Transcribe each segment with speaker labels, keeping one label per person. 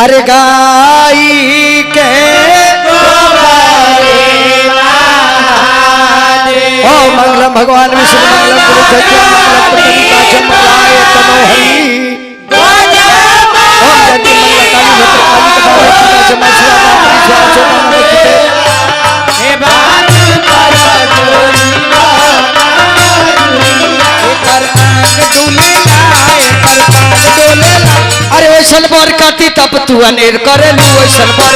Speaker 1: अरे गाई के ओ मंगलम भगवान विष्णु मंगलम पुरुषोत्तम मंगलम प्रतिकाचम मंगलाय तनोहरि ओम जयति मंगलकाली भद्रकाली हे बात पर जोड़ी कर अरे वैसन बर काती तब तू अनेर करे लू वैसन बर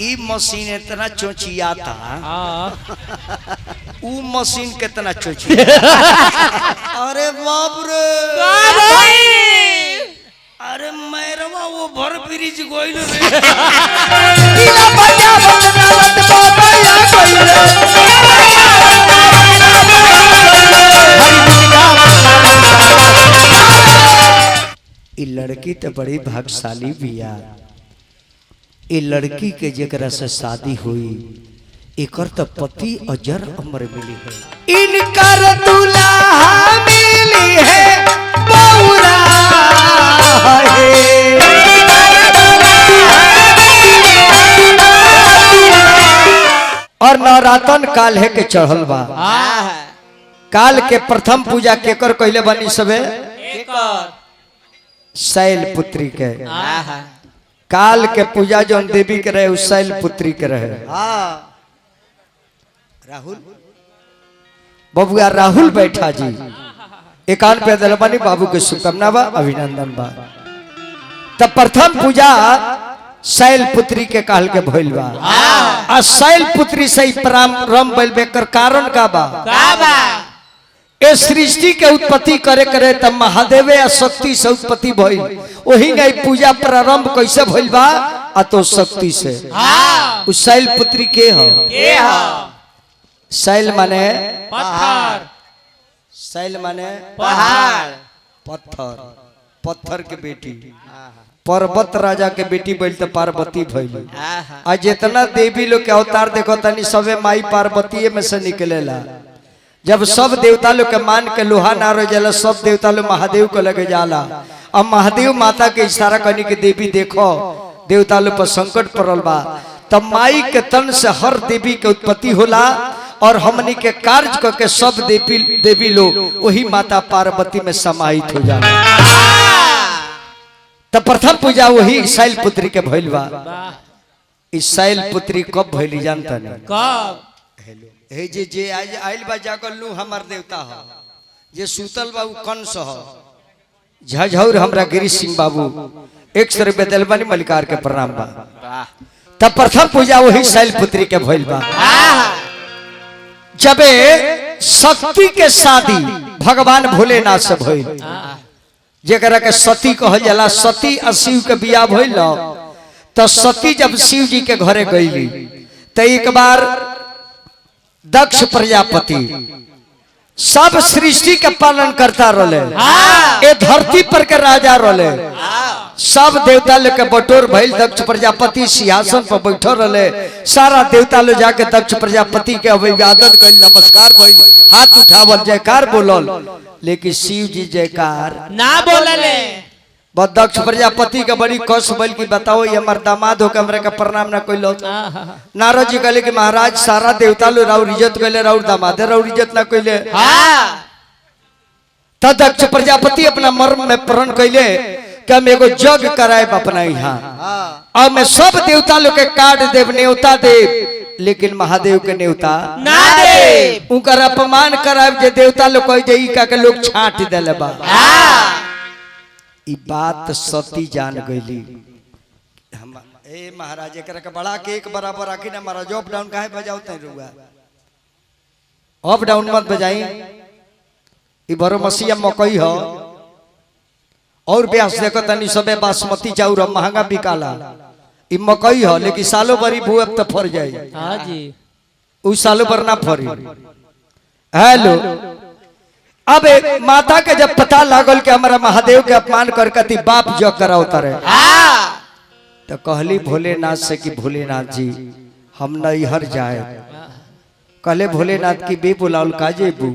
Speaker 1: ई मशीन इतना चोचिया था ऊ मशीन कितना चोचिया अरे बाप रे अरे मैरवा वो भर ब्रिज गोइल रे इला बजा बदनावत बाबा या कोई रे ई लड़की तो बड़ी भाग्यशाली बिया ई लड़की के जेकरा से शादी हुई एकर तो पति अजर अमर मिली है इनकर दुल्हा मिली है बौरा है और नवरातन काल है के चढ़ल बा काल के प्रथम पूजा केकर कहले बनी सबे शैल पुत्री के काल के पूजा जो देवी के रहे उस शैल पुत्री के रहे राहुल बबुआ राहुल बैठा जी एकान पे दलबानी बाबू के शुभकामना बा अभिनंदन बा तब प्रथम पूजा शैल पुत्री के काल के भइल बा आ शैल पुत्री से रम बैल बेकर कारण का बा ए सृष्टि के उत्पत्ति करे करे तब महादेव या शक्ति से उत्पत्ति भइल वही गई पूजा प्रारंभ कैसे भइल बा आ तो शक्ति से उस शैल पुत्री के हो शैल माने पत्थर शैल माने पहाड़ पत्थर पत्थर के बेटी पर्वत राजा के बेटी बैल तो पार्वती भइल आ जितना देवी लोग के अवतार देखो तनी सबे माई पार्वती में से निकलेला जब सब देवता लोग के मान के लोहा नारो जाला सब देवता लोग महादेव को लगे जाला अब महादेव माता के इशारा करने के देवी देखो देवता लोग पर संकट पड़ल बा तब माई के तन से हर देवी के उत्पत्ति होला और हमनी के कार्य करके सब देवी लोग वही माता पार्वती में समाहित हो जाला तब प्रथम पूजा वही शैल पुत्री के भइल बा इस शैल पुत्री कब भइली जानता नहीं कब हे जे आज आइल बा जागल लू हमार देवता हो जे सूतल बाबू कंस हो झझौर हमरा गिरीश सिंह बाबू 100 रुपये दलबानी मलिकार के प्रणाम बा तब प्रथम पूजा वही शैल पुत्री के भइल बा जबे शक्ति के शादी भगवान भोलेनाथ से भइल जेकरा के सती कहल जाला सती और शिव के बियाह भइल तो सती जब शिव जी के घरे गईली तो एक बार दक्ष प्रजापति सब सृष्टि के पालन करता रहे ए धरती पर के राजा रहे सब देवता लोग के बटोर भइल दक्ष प्रजापति सिंहासन पर बैठल रहे सारा देवता लोग जाके दक्ष प्रजापति के अभिवादन कइल नमस्कार भइल हाथ उठावल जयकार बोलल लेकिन शिव जी जयकार ना बोलले बस दक्ष प्रजापति के बड़ी कष्ट भइल कि बताओ ये हमार दामाद हो के हमरा के प्रणाम ना कइलो नारद जी कहले कि महाराज सारा देवता लोग राउर इज्जत कइले राउर दामाद राउर इज्जत ना कइले तब दक्ष प्रजापति अपना मर्म में प्रण कइले कि हम एगो जग कराएब अपना यहाँ और मैं सब देवता लोग के काट देव न्योता देव लेकिन महादेव के न्योता ना देव उनकर अपमान कराएब जे देवता लोग कह जे ई का के लोग छांट देले बा ई बात सती जान गईली हम ए महाराज एकरा के बड़ा के एक बराबर आखी ना महाराज अप डाउन काहे बजावते रुआ अप डाउन मत बजाई ई बरो मसीहा मकई हो और ब्यास देखो तनी सबे बासमती चाउर महंगा बिकाला ई मकई हो लेकिन सालों भरी भूअब तो फर जाई हां जी उ सालों भर ना फरी हेलो अब माता के जब पता लागल कि हमारा महादेव के अपमान करके बाप जो कराओ तारे तो कहली भोलेनाथ से कि भोलेनाथ जी हम नैहर जाए कहले भोलेनाथ की बे बुलाउल का जेबू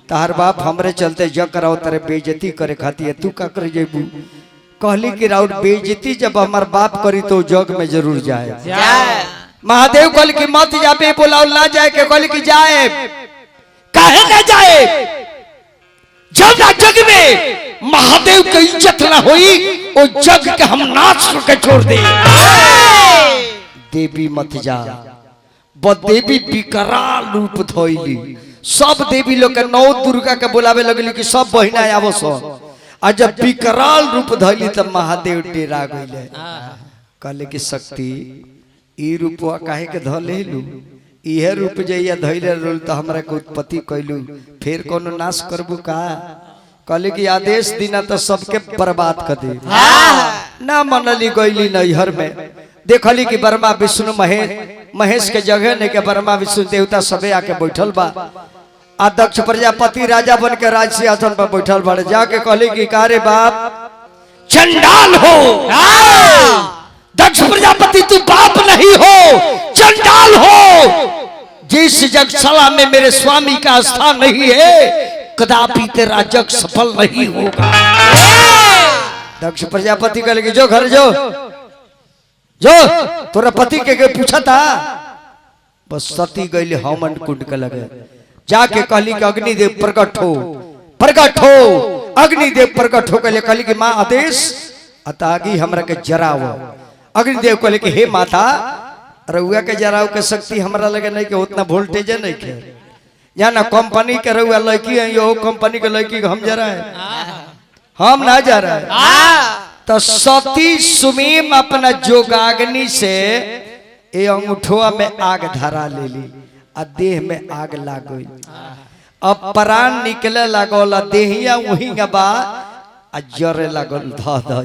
Speaker 1: तार बाप हमरे चलते जग कराओ तेरे बेइज्जती करे खाती है, तू का कर जेबू? कहली कि राउत बेइज्जती जब हमार बाप करी तो जग में जरूर जाए। महादेव कहल कि मत जाबे, बोला ना जाए के कहल कि जाए। काहे ना जाए? जब ना जग में महादेव की इज्जत ना हुई वो जग के हम नाच के छोड़ दे। देवी मत जा, देवी विकराल रूप धोइली। सब देवी लोग के नौ दुर्गा के बुलावे लगली कि सब बहिना आवो सो। आ जब विकराल रूप धोइली तब महादेव डेरा गइले। कहले कि शक्ति ई रूपवा काहे के ध लेलू? इहे रूप जइया धइले रोल त हमरा के उत्पत्ति कइलू, फिर कोनो नाश करबू का? कहले कि आदेश दिना तो सबके बर्बाद कर दे। ना मनली गइली नैहर में। देखली कि ब्रह्मा विष्णु महेश के जगह ने के ब्रह्मा विष्णु देवता सबे आके बैठल बा। आ दक्ष प्रजापति राजा बन के राज सिंहासन पर बैठल बड़े। जाके कहली कि कारे बाप चंडाल हो। दक्ष प्रजापति तू बाप नहीं हो, चंडाल हो। जिस जगशाला में मेरे स्वामी का स्थान नहीं है कदापि तेरा जग सफल नहीं होगा। दक्ष प्रजापति कहले कि जो घर जो तोरा पति के पूछा था। बस सती गई हमन कुंड के लगे। जाके कहली कि अग्निदेव प्रकट हो। अग्निदेव प्रकट हो कहले कहली कि माँ आदेश अतागी हमरा के जराव। अग्निदेव कहले कि हे माता रउआ के जराव के शक्ति हमरा लगे नहीं के उतना वोल्टेज नहीं के। या ना कंपनी के रउआ लड़की है यो कंपनी के लड़की हम जरा है, हम ना जा रहा है। तो सती सुमीम अपना जोगाग्नि से ए अंगूठवा में आग धरा ले ली आ देह में आग लाग गई। अब प्राण निकले लागल, देहिया वही बा आ जरे लागल, ध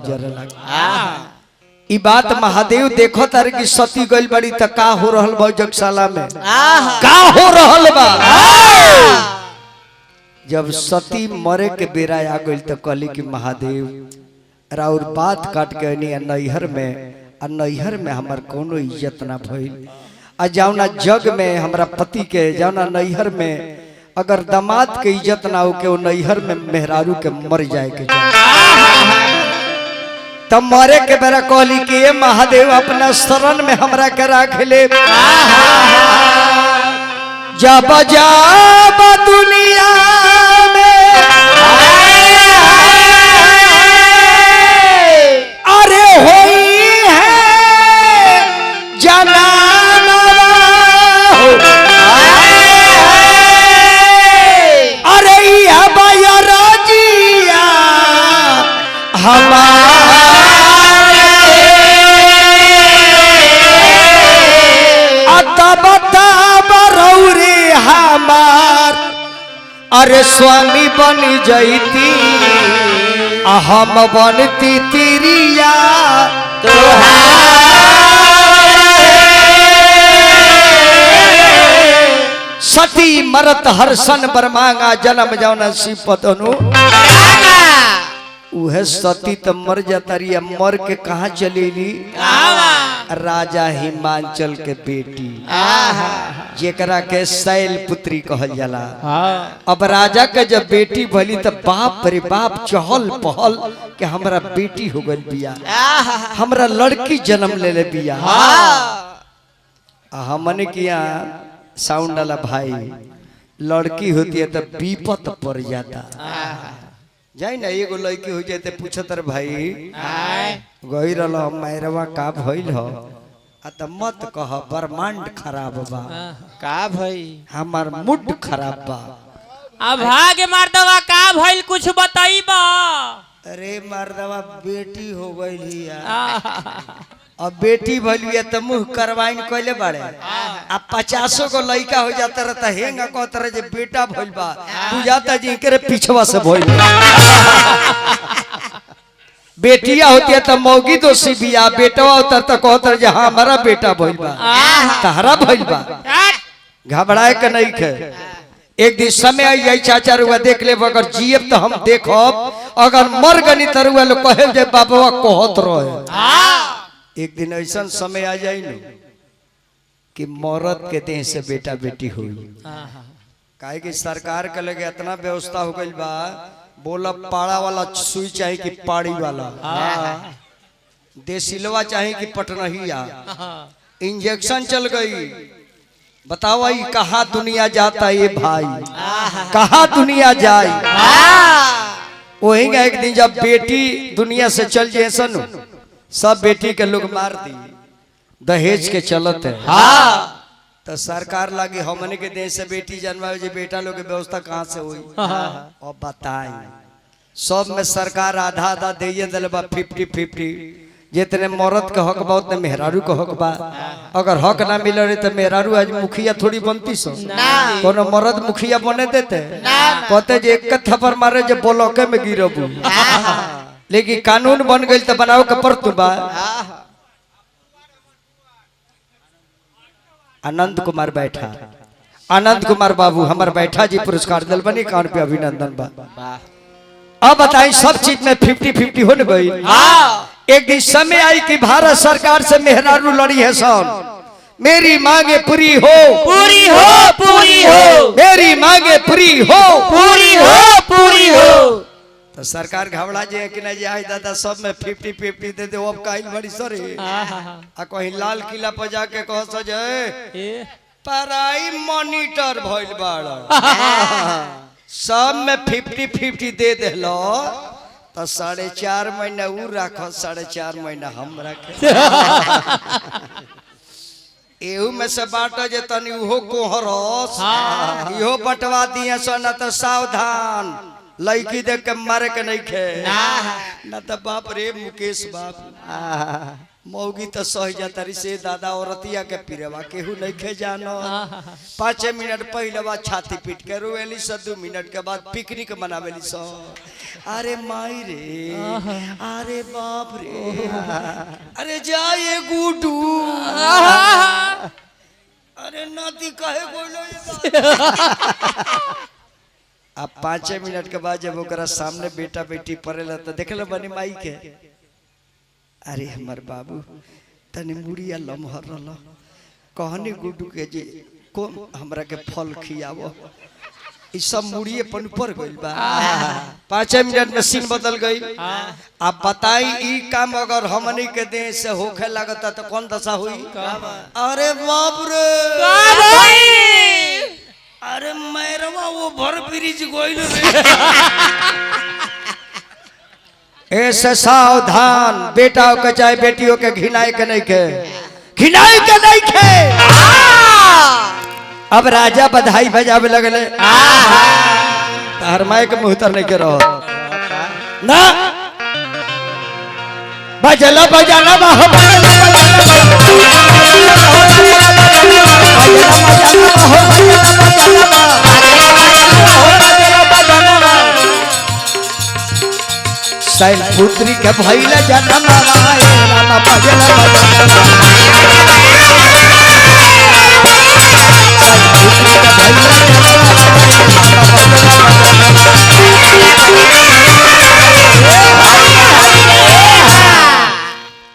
Speaker 1: जरे लागल। ई बात महादेव देखो तारे कि सती गइल बड़ी त का हो रहल बा जगशाला में, का हो रहल बा। जब सती मरे के बेरा आ गइल त कहली कि महादेव राउर बात काट के नैहर में हमार कोनो इज्जत ना भइल। आ जाउना जग में हमरा पति के जाउना नैहर में अगर दामाद के इज्जत ना हो के वो नैहर में मेहरारू के मर जाए के तब मरे के बेरा कहली कि ये महादेव अपना शरण में हमरा के राख ले। जब जब दुनिया में अरे होई है जनाना अरे या बाया राजिया हमारे हमार अरे स्वामी बन जैती हम बनती तिरिया सती मरत हर्षण बरमांगा जन्म जौना शिवपतनु। उहे सती तो मर जाता रही, मर के कहा चलेली? राजा हिमांचल के बेटी जेकरा के शैल पुत्री कहल जाला। अब राजा के जब बेटी भली तो बाप रे बाप चहल पहल के हमरा बेटी हो गई बिया, हमरा लड़की जन्म ले ले बिया। हमने किया साउंड वाला भाई लड़की होती है तो विपत पड़ जाता। जाई ना एगो लड़की हो जाते पूछत रे भाई गई रहा मैरवा का भइल हो आ त मत कह ब्रह्मांड खराब बा
Speaker 2: का भाई
Speaker 1: हमार मूड खराब बा।
Speaker 2: अब भागे मर्दवा का भइल कुछ बताइबा।
Speaker 1: अरे मर्दवा बेटी हो गई अब बेटी भलिया त मुंह करवाइन कइले बाड़े आ 50 गो लइका हो जाता रहता हेंगा कहत रहे जे बेटा भइल बा बुझाता जी करे पिछवा से भइल। बेटिया होती है तो मौगी दोषी बिया, बेटवा होता तो कहत रहे जे हां हमारा बेटा भइल बा तहरा भइल बा। घबराए के नहीं खे। एक दिन समय आई जाई चाचा रुआ देख ले अगर जीएब तो हम देखब, अगर मर गनी त रुआ लोग कहे जे बाबा कहत रहे। एक दिन ऐसा समय आ जाए न कि मौरत के देह से बेटा बेटी हुई। काहे कि सरकार के लगे इतना व्यवस्था हो गई बा, बोला पाड़ा वाला सुई चाहे कि पाड़ी वाला, देसिलवा चाहे कि पटनहिया, इंजेक्शन चल गई। बताओ ये कहाँ दुनिया जाता है ये भाई, कहाँ दुनिया जाए। वही एक दिन जब बेटी दुनिया से चल जाए सन, सब बेटी के लोग मार दी, दहेज के चलत है। तो सरकार लगी हमने के देश से बेटी जन्मावे जे बेटा लोग के व्यवस्था कहाँ से हुई। और बताई सब में सरकार आधा आधा दे दिल बा, 50-50। जितने मर्द के हक बा उतने मेहरारू के हक बा। अगर हक ना मिल रही तो मेहरारू आज मुखिया थोड़ी बनती सो, कोनो मर्द मुखिया बने देते, कहते जे एक थप्पड़ मारे जे ब्लॉके में गिरबू। लेकिन कानून बन गई तो बनाओ के पड़त बा। आनंद कुमार बैठा, आनंद कुमार बाबू हमार बैठा जी पुरस्कार दिल बनी, कान पे अभिनंदन बा। अब बताई सब चीज में 50-50 हो गई। एक दिन समय आई कि भारत सरकार से मेहरारू लड़ी है सन, मेरी मांगे पूरी हो,
Speaker 2: पूरी हो, पूरी हो,
Speaker 1: मेरी मांगे पूरी हो,
Speaker 2: पूरी हो, पूरी हो।
Speaker 1: तो सरकार घबरा जाए कि नहीं जाए दादा सब में 50-50 दे दे। अब काहिल बड़ी सरे आ कहीं लाल किला पर जाके कह सजे पराई मॉनिटर भइल बाड़, सब में 50-50 दे देलो तो 4.5 महीना उ रख, 4.5 महीना हम रखे। एहू में से बाटा जे तनी उहो कोहरस, इहो बटवा दिए सन तो सावधान, लड़की देख के मारे के नहीं खे ना। तो बाप रे मुकेश बाप मौगी तो सह जाता री से दादा औरतिया के पिरवा केहू नहीं खे जानो। 5 मिनट पहले छाती पीट के रोएली, 2 मिनट के बाद पिकनिक मनावेली सो। अरे माई रे, अरे बाप रे, अरे जाए गुडू, अरे नाती कहे बोलो। अब 5 मिनट के बाद जब ओकरा सामने बेटा बेटी पड़ेला तो देख लो बनी माई के, अरे हमार बाबू तनी मुड़िया लमहर रहा, कहनी गुड्डू के जे कौन हमरा के फल खियावो, ई सब मुड़िए पन पर गइल बा। 5 मिनट में सीन बदल गई। आप बताई ई काम अगर हमनी के देश से होखे लगता तो कौन दशा हुई। अरे बाप रे, अरे मैरवा वो भर ब्रिज गोइल रे। ऐसे सावधान, बेटा के चाहे बेटियों के घिनाए के नहीं के, घिनाए के नहीं के। अब राजा बधाई बजावे लगले, तार माय के मुहतर नहीं के रहो ना। बजला बजाना बाहो, सैल पुत्री के भइला जन्म आए रामा बजला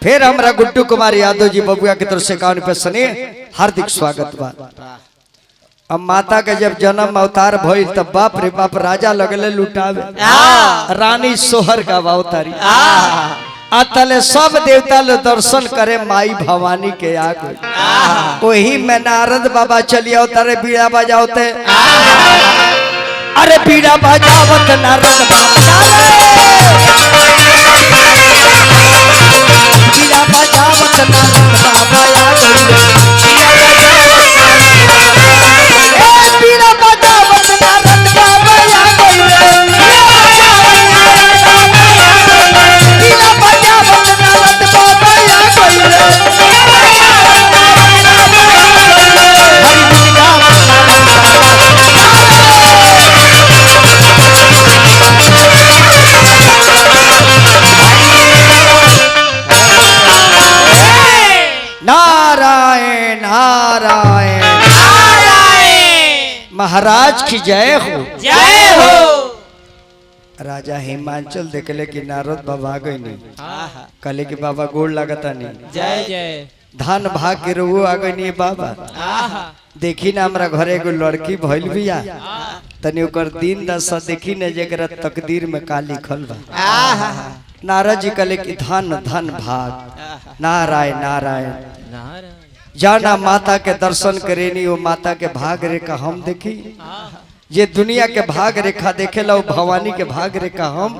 Speaker 1: फिर हमरा गुड्डू कुमार यादव जी बबुआ की तरफ से कान पे सने हार्दिक स्वागत बा। अब माता के जब जन्म अवतार भइल तब बाप रे बाप राजा लगले लुटावे, रानी सोहर का अवतारी। अतले सब देवता ले दर्शन करे माई भवानी के आगे। वही में नारद बाबा चलिए अवतारे बीड़ा बजावते, अरे बीड़ा बजावत नारद बाबा, बीड़ा बजावत नारद बाबा आ गइले। बीड़ा बजावत नारद बाबा आ गइले, बीड़ा बजावत नारद बाबा आ गइले। हरि गुण गावत नारायण नारायण महाराज की जय हो,
Speaker 2: जय हो।
Speaker 1: राजा हिमांचल देखले कि नारद बाबा आ गई नहीं, कहले कि बाबा गोड़ लगता नहीं।
Speaker 2: जय जय।
Speaker 1: धान भाग के रुओ आ गई बाबा देखी ना हमरा घरे एगो लड़की भइल बिया तनी ओकर दिन दशा देखी न जेकरा तकदीर में का लिखल बा। नारद जी कहले कि धन धन भाग नारायण नारायण जाना माता के दर्शन करेनी वो माता के भाग रेखा हम देखी ये दुनिया के भाग रेखा देखे लो भवानी के भाग रेखा हम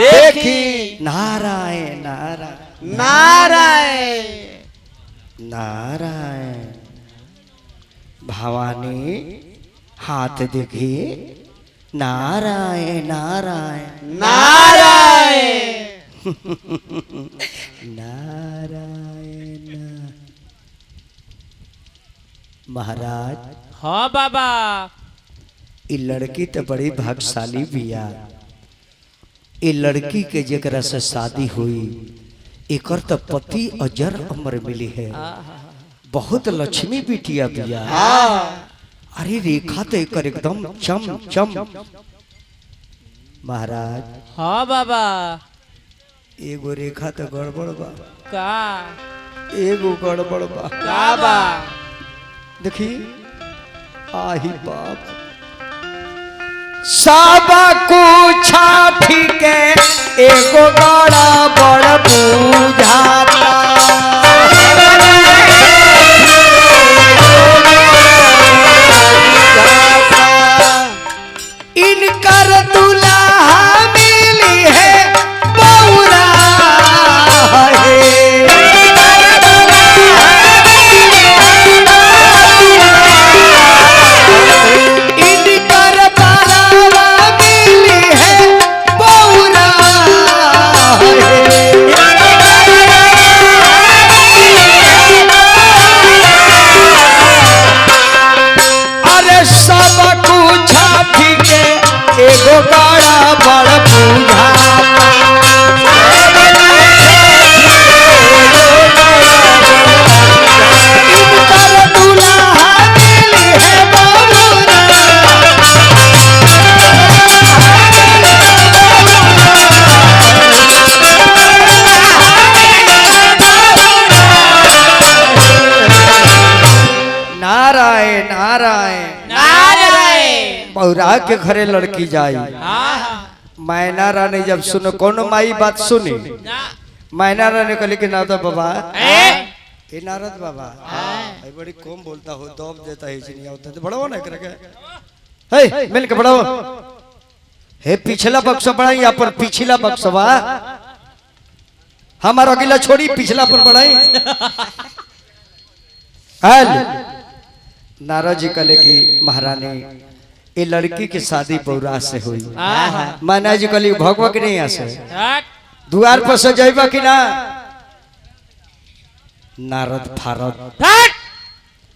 Speaker 3: देखी
Speaker 1: नारायण नारायण
Speaker 3: नारायण
Speaker 1: नारायण भवानी हाथ देखिए नारायण नारायण
Speaker 3: नारायण
Speaker 1: नारायण महाराज
Speaker 2: हाँ बाबा
Speaker 1: ये लड़की तो बड़ी भाग्यशाली बिया ये लड़की के जेकरा से शादी हुई एकर तो पति अजर अमर मिली है बहुत लक्ष्मी बिटिया बिया अरे रेखा तो एकर एकदम चम चम महाराज
Speaker 2: हाँ बाबा
Speaker 1: एगो रेखा तो गड़बड़ बा
Speaker 2: का
Speaker 1: एगो गड़बड़ बा
Speaker 2: का बा
Speaker 1: देखी आही बाप साबा कुछ ठीक है एगो बड़ा बड़ बुझाता इनकर दुल्हा मिली है बौरा है इनकर बारावा मिली है बौरा अरे सब कुछ ठीक है एगो बड़ा बड़ बुझाता इनकर दुल्हा मिली है बौरा नारायण नारायण
Speaker 2: नारायण
Speaker 1: बौरा के घरे लड़की जाई
Speaker 2: हाँ
Speaker 1: मैना रानी जब सुनो कोनो माई बात सुनी मैना रानी कहली कि नारद बाबा ए नारद बाबा भाई बड़ी कम बोलता हो दब देता है नहीं होता तो बढ़ाओ ना करके हे मिल के बढ़ाओ हे पिछला बक्सा बढ़ाई या पर पिछला बक्सवा हमारा अगला छोड़ी पिछला पर बढ़ाई हल नारद जी कहले कि महारानी ये लड़की की शादी बौरा से हुई मैना जी कहली भगवा के नहीं आसे द्वार पर से जाइबा कि ना नारद फारद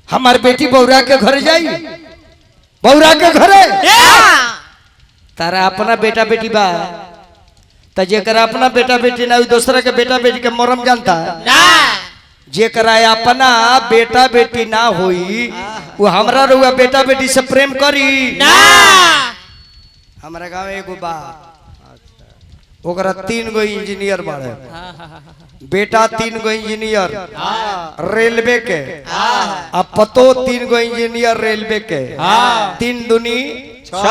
Speaker 1: हमार बेटी बौरा के घर जाई बौरा के घरे तारा अपना बेटा बेटी बा त जेकरा अपना बेटा बेटी ना दूसरा के बेटा बेटी के मरम जानता जेकरा अपना बेटा बेटी ना होई वो हमरा रुआ बेटा बेटी से प्रेम करी
Speaker 2: ना
Speaker 1: हमारा गांव एगो बा ओकरा 3 गो इंजीनियर बाड़े बेटा 3 गो इंजीनियर रेलवे के अब पतो 3 गो इंजीनियर रेलवे के 3 दूनी 6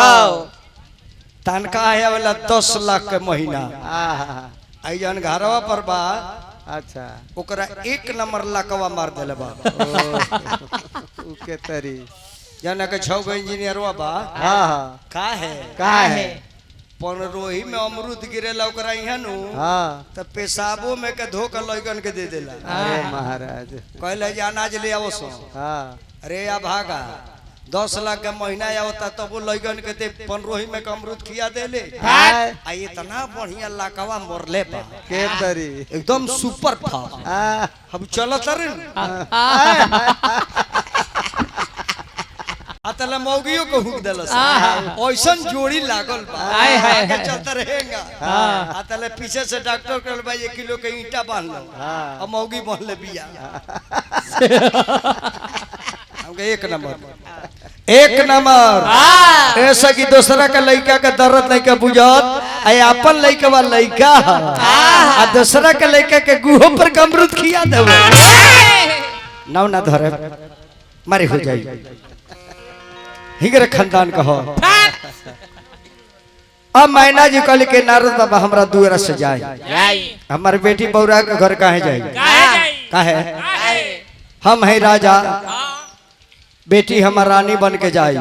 Speaker 1: तनखा है वाला 10 लाख के महीना आई जन घरवा पर बा
Speaker 3: अच्छा
Speaker 1: ओकरा 1 नंबर लकवा मार देले बा
Speaker 3: उके तरी
Speaker 1: जाना के 6 गो इंजीनियरवा बा का है पनरोही में अमरूद गिरेला ओकरा इहाँ नु त पेशाबो में के धोकर लइकन के दे देला
Speaker 3: अरे महाराज
Speaker 1: कहले जे अनाज ले आवो सो अरे या भागा 10 लाख का महीना आवता तब वो लइकन के दे पनरोही में के अमरूद खिया देले आ इतना बढ़िया लाकवा मोरले बा
Speaker 3: के तरी
Speaker 1: एकदम सुपर था हम चलत रे अतला मौगियो को हुक देलस ओइसन जोड़ी लागल बा आगे चलता रहेगा अतला पीछे से डॉक्टर कहल भाई 1 किलो के ईंटा बांध लो अब मौगी बांध ले बिया हमके 1 नंबर ऐसा कि दूसरा का लड़का का दर्द नहीं का बुझत आई अपन लड़का वाला लड़का आ दूसरा का लड़का के गुहो पर अमरूद खिया देबो नाव ना धरे मारे हो जाई हिंगरे खानदान कहो। अब मैना जी कहली के नारद बाबा हमरा दुआरा से जाए हमारी बेटी बौरा के घर काहे जाए काहे हम है राजा बेटी हमार रानी बन के जाए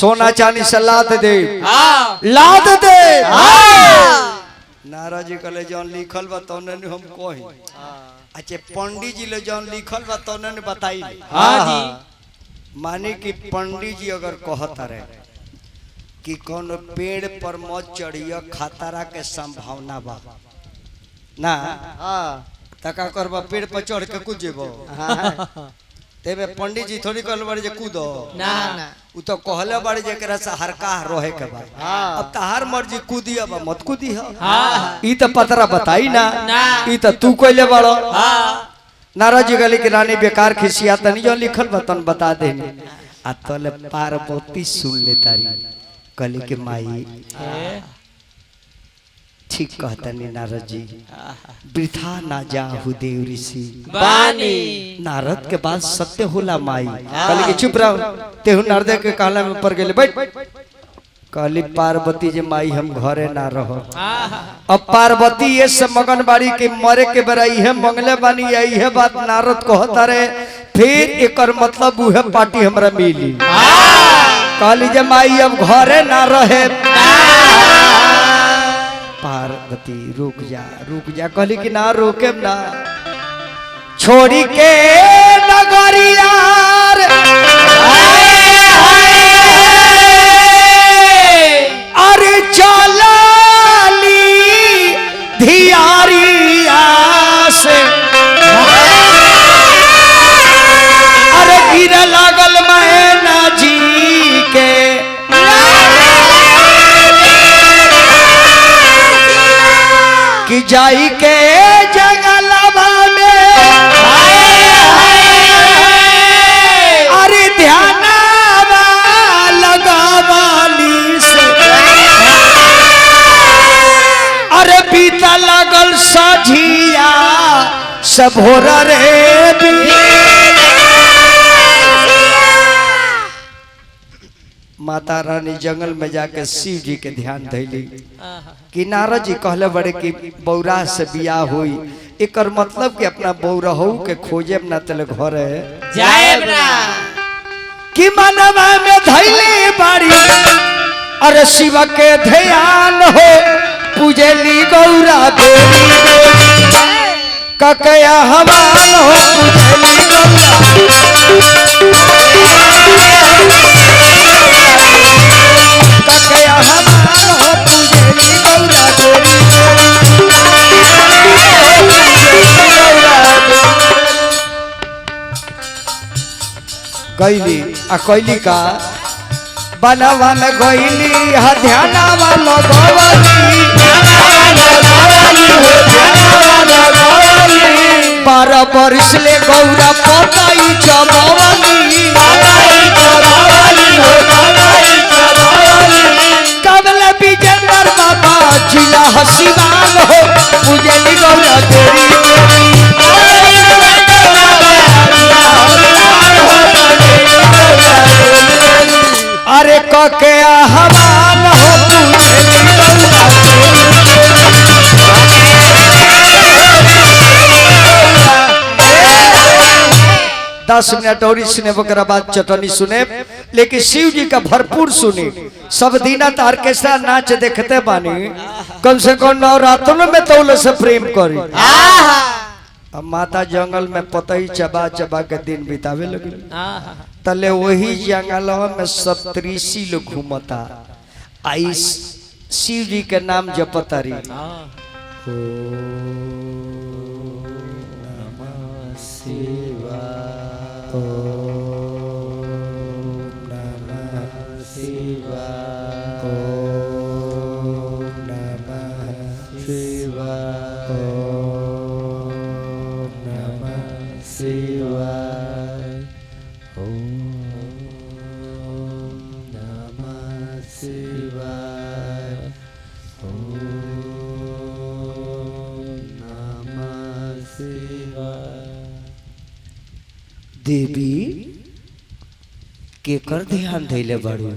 Speaker 1: सोना चांदी से लाद दे लाद दे। नारद जी कहले जौन लिखल बा तौने हम कही अच्छा पंडित जी ले जौन लिखल बा तौने बताई
Speaker 2: हाँ जी
Speaker 1: माने कि पंडित जी अगर कहता रहे कि कौन पेड़ पर मत चढ़िया खतरा के संभावना बा ना तका करबा पेड़ पर चढ़ के कूद जेबो तेबे पंडित जी थोड़ी कहल बाड़ी जे कूदो
Speaker 2: ना ना
Speaker 1: उ तो कहले बाड़ी जे केरा से हरका रहे के बा अब तहार मर्जी कूदी अब मत कूदी हो ई तो पतरा बताई ना ई तो तू कहले बाड़ो। नारद जी गली की रानी बेकार खिसिया तनी जो लिखल बतन बता दे आ तले पार्वती सुन ले तारी कली के माई ठीक कहतनी नारद जी वृथा ना जाहु देव ऋषि
Speaker 2: बानी
Speaker 1: नारद के बात सत्य होला माई कली के चुप रहो तेहु नारद के कहला में पर गेले बैठ कहली पार्वती जे माई हम घरे ना रहो। अब पार्वती ये से मगन बाड़ी के मरे के बेरा इहे मंगले बानी यही बात नारद कहता रे फिर एकर मतलब उहे पार्टी हमरा मिली कहली जे माई अब घरे ना रहे। पार्वती रुक जा कहली कि ना रोके ना छोड़ी के नगरिया अरे चलाली धियारिया से अरे गिरे लागल मैना जी के कि जाई के जंगलवा में अरे ध्यानवा लगावाली से अरे पीता लगल सझिया सबोर रे माता रानी जंगल में जाके शिव जी के ध्यान धैली कि नारद जी कहले बड़े कि बौरा से बियाह हुई एकर मतलब कि अपना बौरहू के खोजे ना तले घर
Speaker 2: जाए ना
Speaker 1: कि मनवा में धैली बाड़ी अरे शिव के ध्यान हो पूजली गौरा देवी ककया हवान हो पूजली ककया हवान हो पूजली गौरा देवी गईली आ कैली का बनवन गईली हा ध्यानवा लगवली 12 वर्ष ले गौरा पताई चबवली कबल विजेंद्र बाबा जिला हसीवान हो पूजली गौरा देवी अरे कके हवान हो पूजली गौरा देवी। 10 मिनट और सुने वगैरह बाद चटनी सुने लेकिन शिव जी का भरपूर सुने सब दीना ऑर्केस्ट्रा नाच देखते बानी कम से कम नवरात्रों में तो से प्रेम करी। अब माता जंगल में पतई चबा चबा के दिन बितावे लगे तले वही जंगल में सप्तऋषि लोग घूमता आई शिव जी के नाम जपतारी देवी के कर ध्यान धैले बड़ू?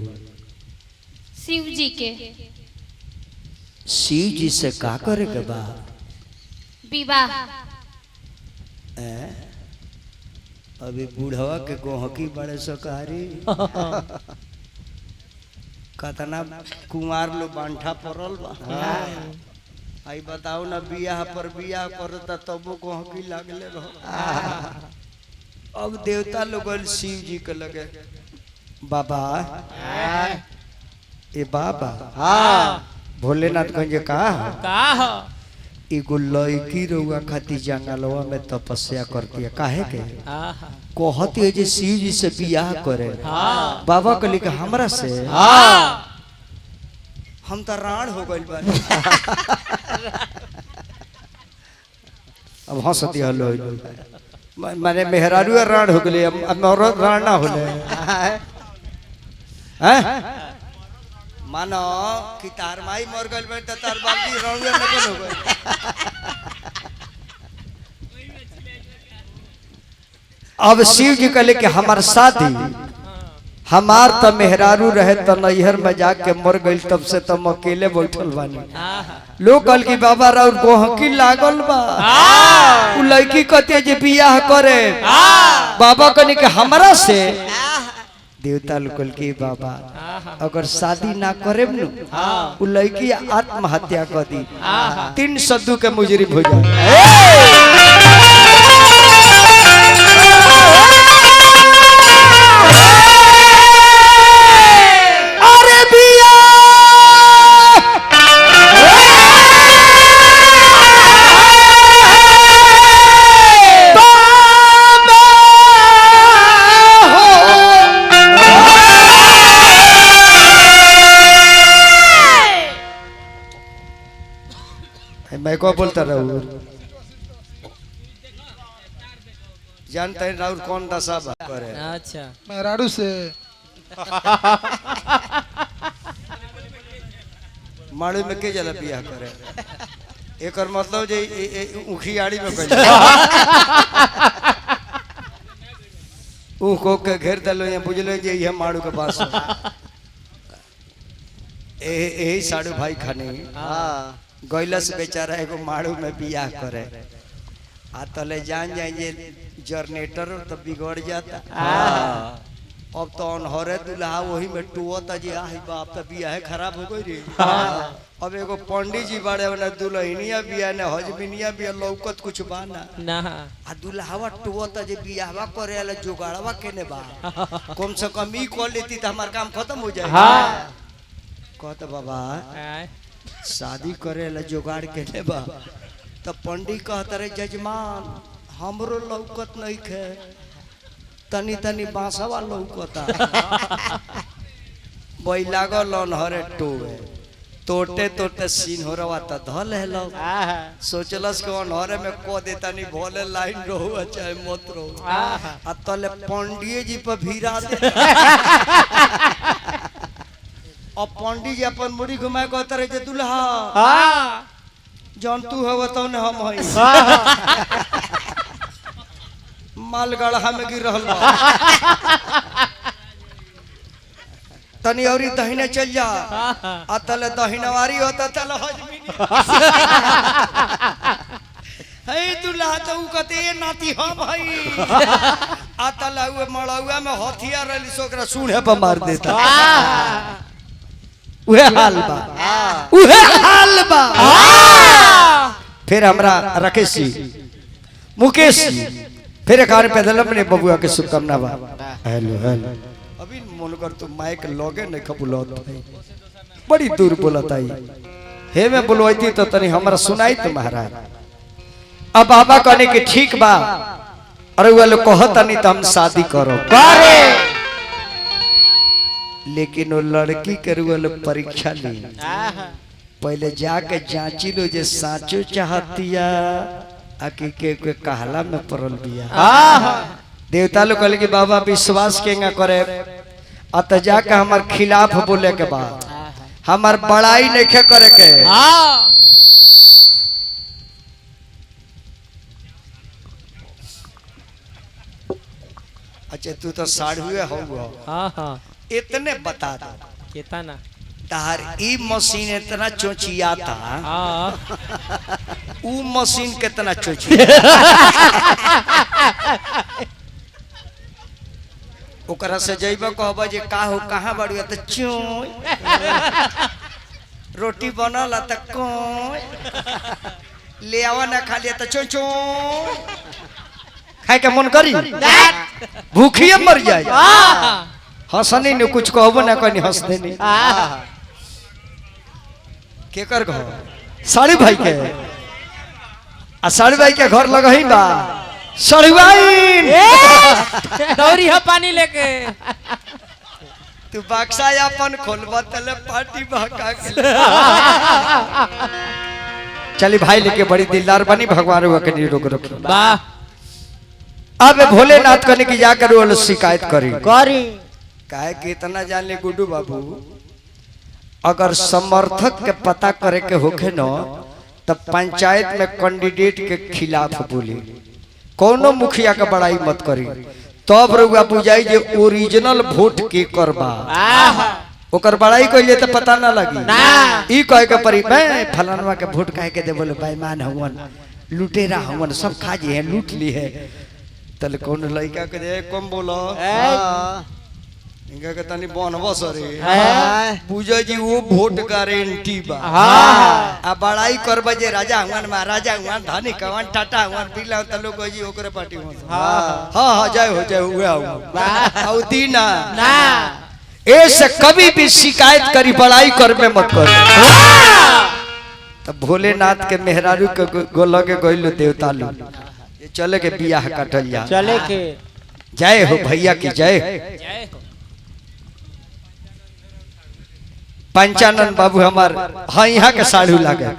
Speaker 4: शिव जी के
Speaker 1: शिव जी से का करे के बा?
Speaker 4: विवाह।
Speaker 1: अभी बूढ़वा के गोहकी बड़े सकारी कतना कुंवार लो बांठा पड़ल बा। आई बताओ ना बियाह पर बियाह करता तबो गोहकी लागले रहो। अब देवता लोग शिव जी के लगे बाबा ए बाबा भोलेनाथ गंज का एगो लड़की रउआ खातिर जंगलवा में तपस्या करती है काहे के कहती है जे शिव जी से बियाह करे। बाबा कहली कि हमरा से हम तो राण हो गइल बा। अब हंसती हलो माने मेहरारू राण हो गली अब औरत राण ना होले हैं। मानो कि तार माई मर गइल बा त तार बाबी राणुए न हो गइल। अब शिव जी कहले कि हमार शादी हमार त मेहरारू रहे त नैहर में जाके मर गइल तब से तुम अकेले बैठल बानी। लोग कहल कि बाबा राउर गोहकी लागल बा उ लड़की कहते जे बियाह करे। बाबा कहने कि हमरा से देवता लोग कहल कि बाबा अगर शादी ना करे न उ लड़की आत्महत्या कर दी 302 के मुजरिम हो जाए। मैं को बोलता रहूं जानते हैं राउर कौन दशा करे।
Speaker 2: अच्छा
Speaker 5: मेहरारू से
Speaker 1: माड़ू में के जला बियाह करे एकर मतलब जे उखियाड़ी में कइल ऊ को के घेर दलो या बुझलो जे ये माड़ू के पास ए साडू भाई खाने गैलस बेचारा एगो माड़ू में बियाह करे आ तले जान जाए जे जनरेटर तो बिगड़ जाता। अब तो अनहरे दुल्हा वही में टुअता जे आई बाप त बियाह खराब हो गई रे। अब एगो पंडित जी बड़े वाला दुल्हनिया बियाह ने हजबिनिया बियाह लौकत कुछ बाना
Speaker 2: ना
Speaker 1: आ दुल्हावा टुअता जे बियाहवा करे वाला जुगाड़वा केने बा कम से कम ई कर लेती त हमार काम खत्म हो जाए। कहत बाबा शादी करे ला जुगाड़ के लेबा तो पंडित कहता रे जजमान हमरो लौकत नहीं खे तनी तनी बांसवा लौकता वही लागल अनहरे टोवे तोटे तोटे सिन्होरवा त धल हेलो सोचलस के अनहरे में को देता नहीं भोले लाइन रहो चाहे मत रहो आ तले पंडित जी पर भीरा दे। अब पंडित जी अपन मुड़ी घुमाए कहता रहे जे दुल्हा जौन तू हो बताओ ने हम हई मालगढ़ा में गिर रहल बा तनी औरी दहिने चल जा आ तले दहिनवारी होता तले हजमी हे दुल्हा तो उ कहते ए नाती हम हई आ तले उ मड़ौआ में हथियार रहली सोकरा सूंढे पर मार देता। उहे हाल बा उहे हाल बा। फिर हमरा राकेश जी मुकेश जी फिर कार पैदल अपने बबुआ के शुभकामना बा। हेलो हेलो अभी मन कर तो माइक लगे नहीं खबुलत बड़ी दूर बोलताई हे मैं बोलवाई तो तनी हमरा सुनाई तो महाराज। अब बाबा कहने के ठीक बा अरे वो लोग कहता नहीं तो हम शादी करो करे लेकिन वो लड़की के रुआ परीक्षा ली पहले जाके जांची लो जे साचो चाहतिया आकि के कहला में पड़ल बिया। देवता लोग कहले कि बाबा विश्वास केंगा करे अत जाके हमार खिलाफ बोले के बाद हमार बड़ाई नहीं करे के। अच्छा तू तो साढ़ुए हो
Speaker 2: हाँ हाँ
Speaker 1: इतने बता दो
Speaker 2: केता ना
Speaker 1: तार ई मशीन इतना चोचिया था
Speaker 2: हाँ
Speaker 1: ऊ मशीन कितना चोचिया ओकरा से जइबा कहबा जे का हो कहां बाड़ू त चोय रोटी बनल त कोय ले आवा ना खा लिया त चोय चोय खाए के मन करी भूखिए मर जाए हंसनी ने कुछ कहबो ना कनी हंस देनी केकर घर साड़ी भाई के आ साड़ी भाई के घर लगही बा सड़वाइन
Speaker 2: दौरी है पानी लेके
Speaker 1: तू बक्सा अपन खोलबा तले पार्टी बहका के चली भाई लेके बड़ी दिलदार बनी भगवान हुआ के निरोग रखी
Speaker 2: वाह
Speaker 1: अब भोलेनाथ कने की जाकर वो शिकायत करी काहे कि इतना जान ले गुड्डू बाबू अगर समर्थक के पता करे के होखे न तब पंचायत में कैंडिडेट के खिलाफ बोली कोनो मुखिया के बड़ाई मत करी तब रउआ बुझाई जे ओरिजिनल वोट के करबा ओकर बड़ाई कइले त पता ना लगी ई कहे के परी मैं फलानवा के वोट काहे के दे बोले बेईमान हवन लुटेरा हवन सब खा जे है लूट ली है तल कौन लड़का के दे कम बोलो इनका के तनी बनबो सरे पूजा जी वो वोट गारंटी बा आ बड़ाई करबा जे राजा हवन महाराजा हवन धनी कवन टाटा हवन बिला त लोग जी ओकरे पार्टी में हां हां जय हो हुए हो औ दीना ना ऐसे कभी भी शिकायत करी बड़ाई करबे मत कर तब भोलेनाथ के मेहरारू के गोल के गइलो देवता लो ये चले के बियाह काटल जा
Speaker 2: चले के
Speaker 1: जय हो भैया की जय
Speaker 2: जय हो
Speaker 1: पंचानन बाबू हमार हाँ यहाँ के साढ़ू लागे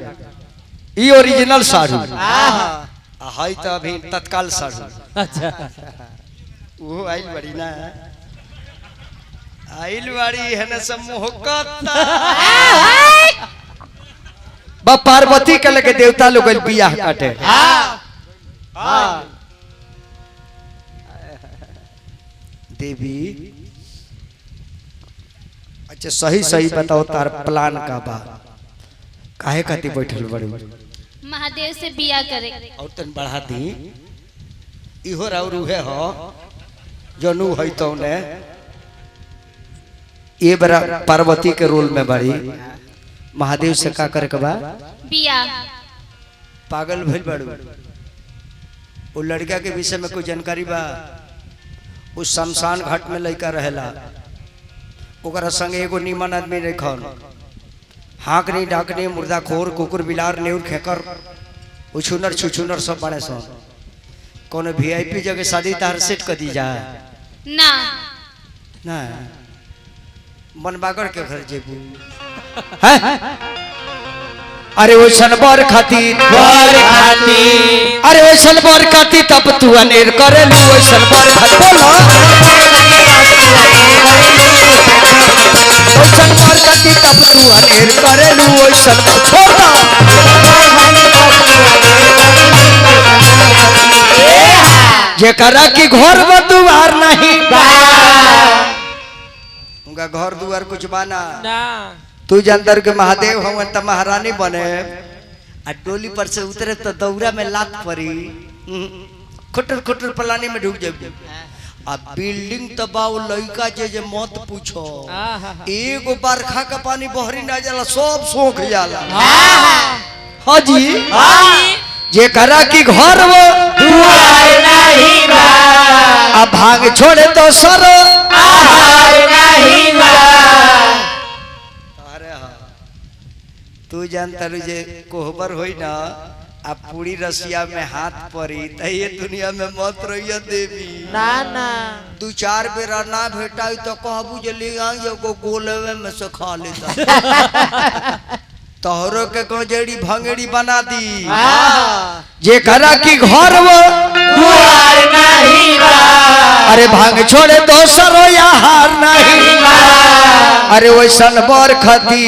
Speaker 1: ई ओरिजिनल साढ़ू हाई तो अभी तत्काल साढ़ू
Speaker 2: अच्छा
Speaker 1: वो आइल बड़ी ना आइल बड़ी है ना सब मोहकता बा पार्वती के लगे देवता लोग बियाह काटे देवी अच्छा सही सही बताओ तार प्लान का बा काहे खाती बैठल बड़ी
Speaker 4: महादेव से बिया करे
Speaker 1: और तन बढ़ा दी इहो राउर उहे हो जनु है तो ने ये बरा पार्वती के रोल में बड़ी महादेव से का करे के बा
Speaker 4: बिया
Speaker 1: पागल भइल बड़ू वो लड़का के विषय में कोई जानकारी बा उस शमशान घाट में लड़का रहेला ओकरा संगे एगो नीमन आदमी रखन हाकनी डाकनी मुर्दा खोर कुकुर बिलार नेउर खेकर उछुनर छुछुनर सब बड़े सन कोनो वीआईपी जगह शादी तार सेट कर दी जा
Speaker 4: ना
Speaker 1: ना मनबागर के घर जेबू हैं अरे ओसन बर खाती अरे ओसन बर खाती तब तू अनेर करेलू ओसन बर खाती बोलो ओसन बर खाती तब तू अनेर करेलू ओसन छोड़ दो जेकरा की घर में दुआर नहीं उनका घर दुआर कुछ बाना
Speaker 2: ना
Speaker 1: तू जानतर के महादेव हवन त महारानी बने आ डोली पर से उतरे तो दौरा में लात पड़ी खुटर खुटर पलानी में ढुक जाबे आ बिल्डिंग तबाव लइका जे मत पूछो एगो बरखा का पानी बहरी ना जाला सब सोख जाला हां जी जे करा की घर वो दुआर नहीं बा आ भाग छोड़े तो सर आहार नहीं बा तू जानता जे कोहबर होई ना आ पूरी रसिया में हाथ पड़ी त ये दुनिया में मत रहिया देवी
Speaker 2: ना ना
Speaker 1: दू चार बेर ना भेटाई तो कहबू जे ले आई एगो गोलवे में से खा लेता तोहरो के गजेड़ी भंगेड़ी बना दी जे करा की घर वो दुआर नहीं बा अरे भांग छोड़े दोसर या हार नहीं बा अरे वैसन बर खाती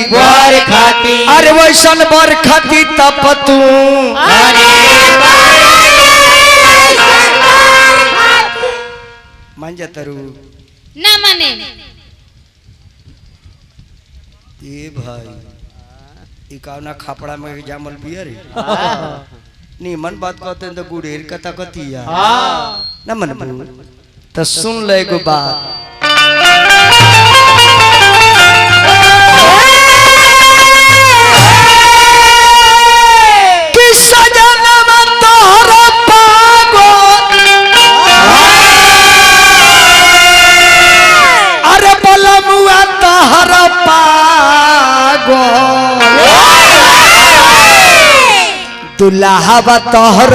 Speaker 1: अरे वैसन बर खाती तप तू मन जा तरु
Speaker 4: ना माने
Speaker 1: ए भाई ई कावना खापड़ा में जामल बियर नी मन बात कहते तो गुड़ेर कथा कतिया ना मन तो सुन ले एगो बात दुल्हा तोहर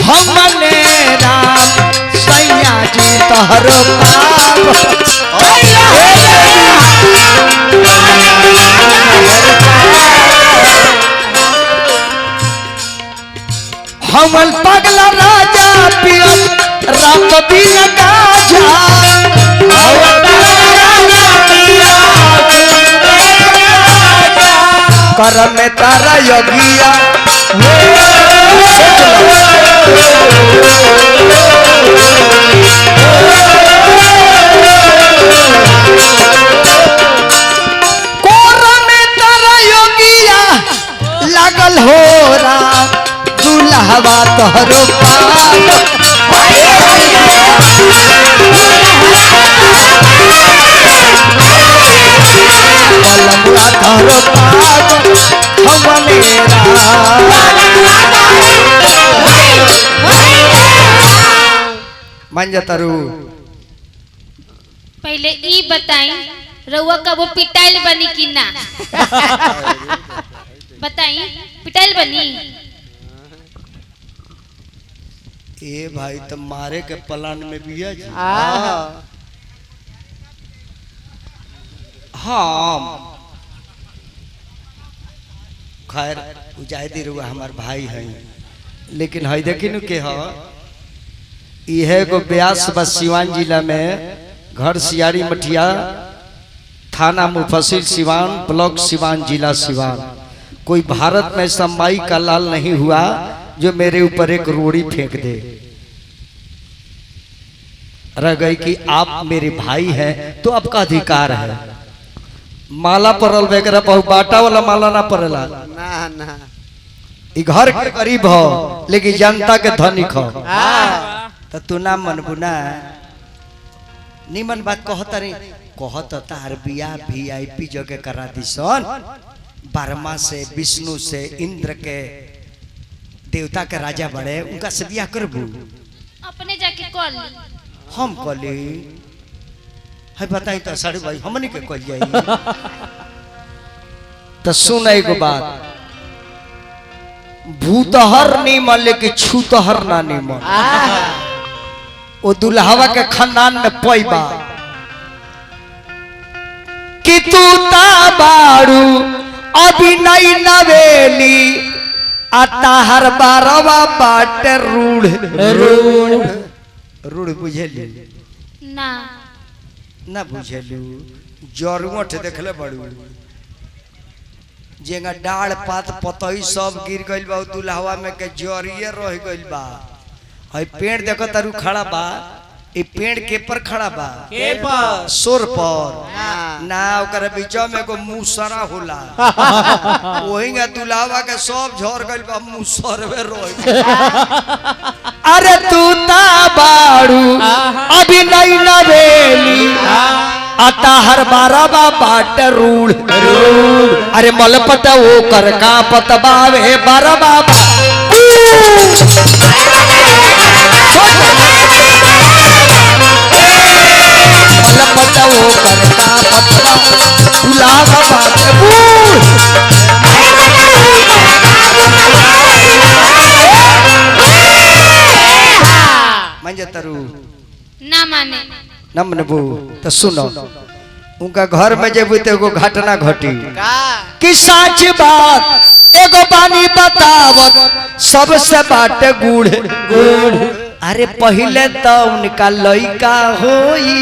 Speaker 1: हमने राम सैया जी तोहर हमल पगला राजा पियम राम बिन गाजा कर में तारा योगिया कोर में तारा योगिया लागल हो राम दुल्हवा तोहरो मान जातारू
Speaker 4: पहले ई बताई रउआ का वो पिटाइल बनी कि ना बताई पिटाइल बनी
Speaker 1: ए भाई तो मारे के प्लान में भी है जी हाँ खैर उजाहिदी रुआ हमार भाई है लेकिन है देखी नु के हो यह को ब्यास बस सिवान जिला में घर सियारी मठिया थाना मुफस्सिल सिवान ब्लॉक सिवान जिला सिवान कोई भारत में समाई का लाल नहीं हुआ जो मेरे ऊपर एक रोड़ी फेंक दे रह गई कि आप मेरे भाई हैं तो आपका अधिकार है माला परल वगैरह बहु बाटा वाला माला ना पड़ेला
Speaker 3: ना ना
Speaker 1: ई घर के गरीब हो लेकिन जनता के धनिक हो तो तू ना मनबू ना निमन बात कहता रे कहत तार बिया VIP जगह करा दी सन बर्मा से विष्णु से इंद्र के देवता के राजा बड़े उनका से बिया करबू
Speaker 4: अपने जाके कॉल
Speaker 1: हम कली है बताई तो साड़ी भाई हमनी के कल जाई तो सुन एगो बात भूतहर निमन लेके छूतहर ना निमन ओ दुल्हवा के खानदान में पैबा कि तू ता बारू अभी नहीं नवेली अताहर बारवा बाट रूढ़ रूढ़ रूढ़ बुझेली
Speaker 4: ना
Speaker 1: ना बुझेलू जरुआठ देखले बड़ू जेगा डाल पात पतई सब गिर गइल बा दुल्हवा में के जरिए रह गइल बा हई पेड़ देखो तारू खड़ा बा ई पेड़ के पर खड़ा बा
Speaker 2: के पर
Speaker 1: सोर पर ना ओकर बीचो में को मुसरा होला ओहिंगा दुल्हवा के सब झड़ गइल बा मुसरवे रोई अरे तू ता बाड़ू अभी नहीं नवेली अताहर बारवा बाट रूढ़ अरे मलपत वो कर का पतबावे बारवा मलपत वो कर का पतबा दुल्हवा बाट बूढ़ मंजतरू
Speaker 4: ना माने
Speaker 1: न मनबू तो सुनो उनका घर में जब एगो घटना घटी कि सच बात एगो बानी बतावत सबसे बाट गुड़ गुड़ अरे पहले तो उनका लइका होई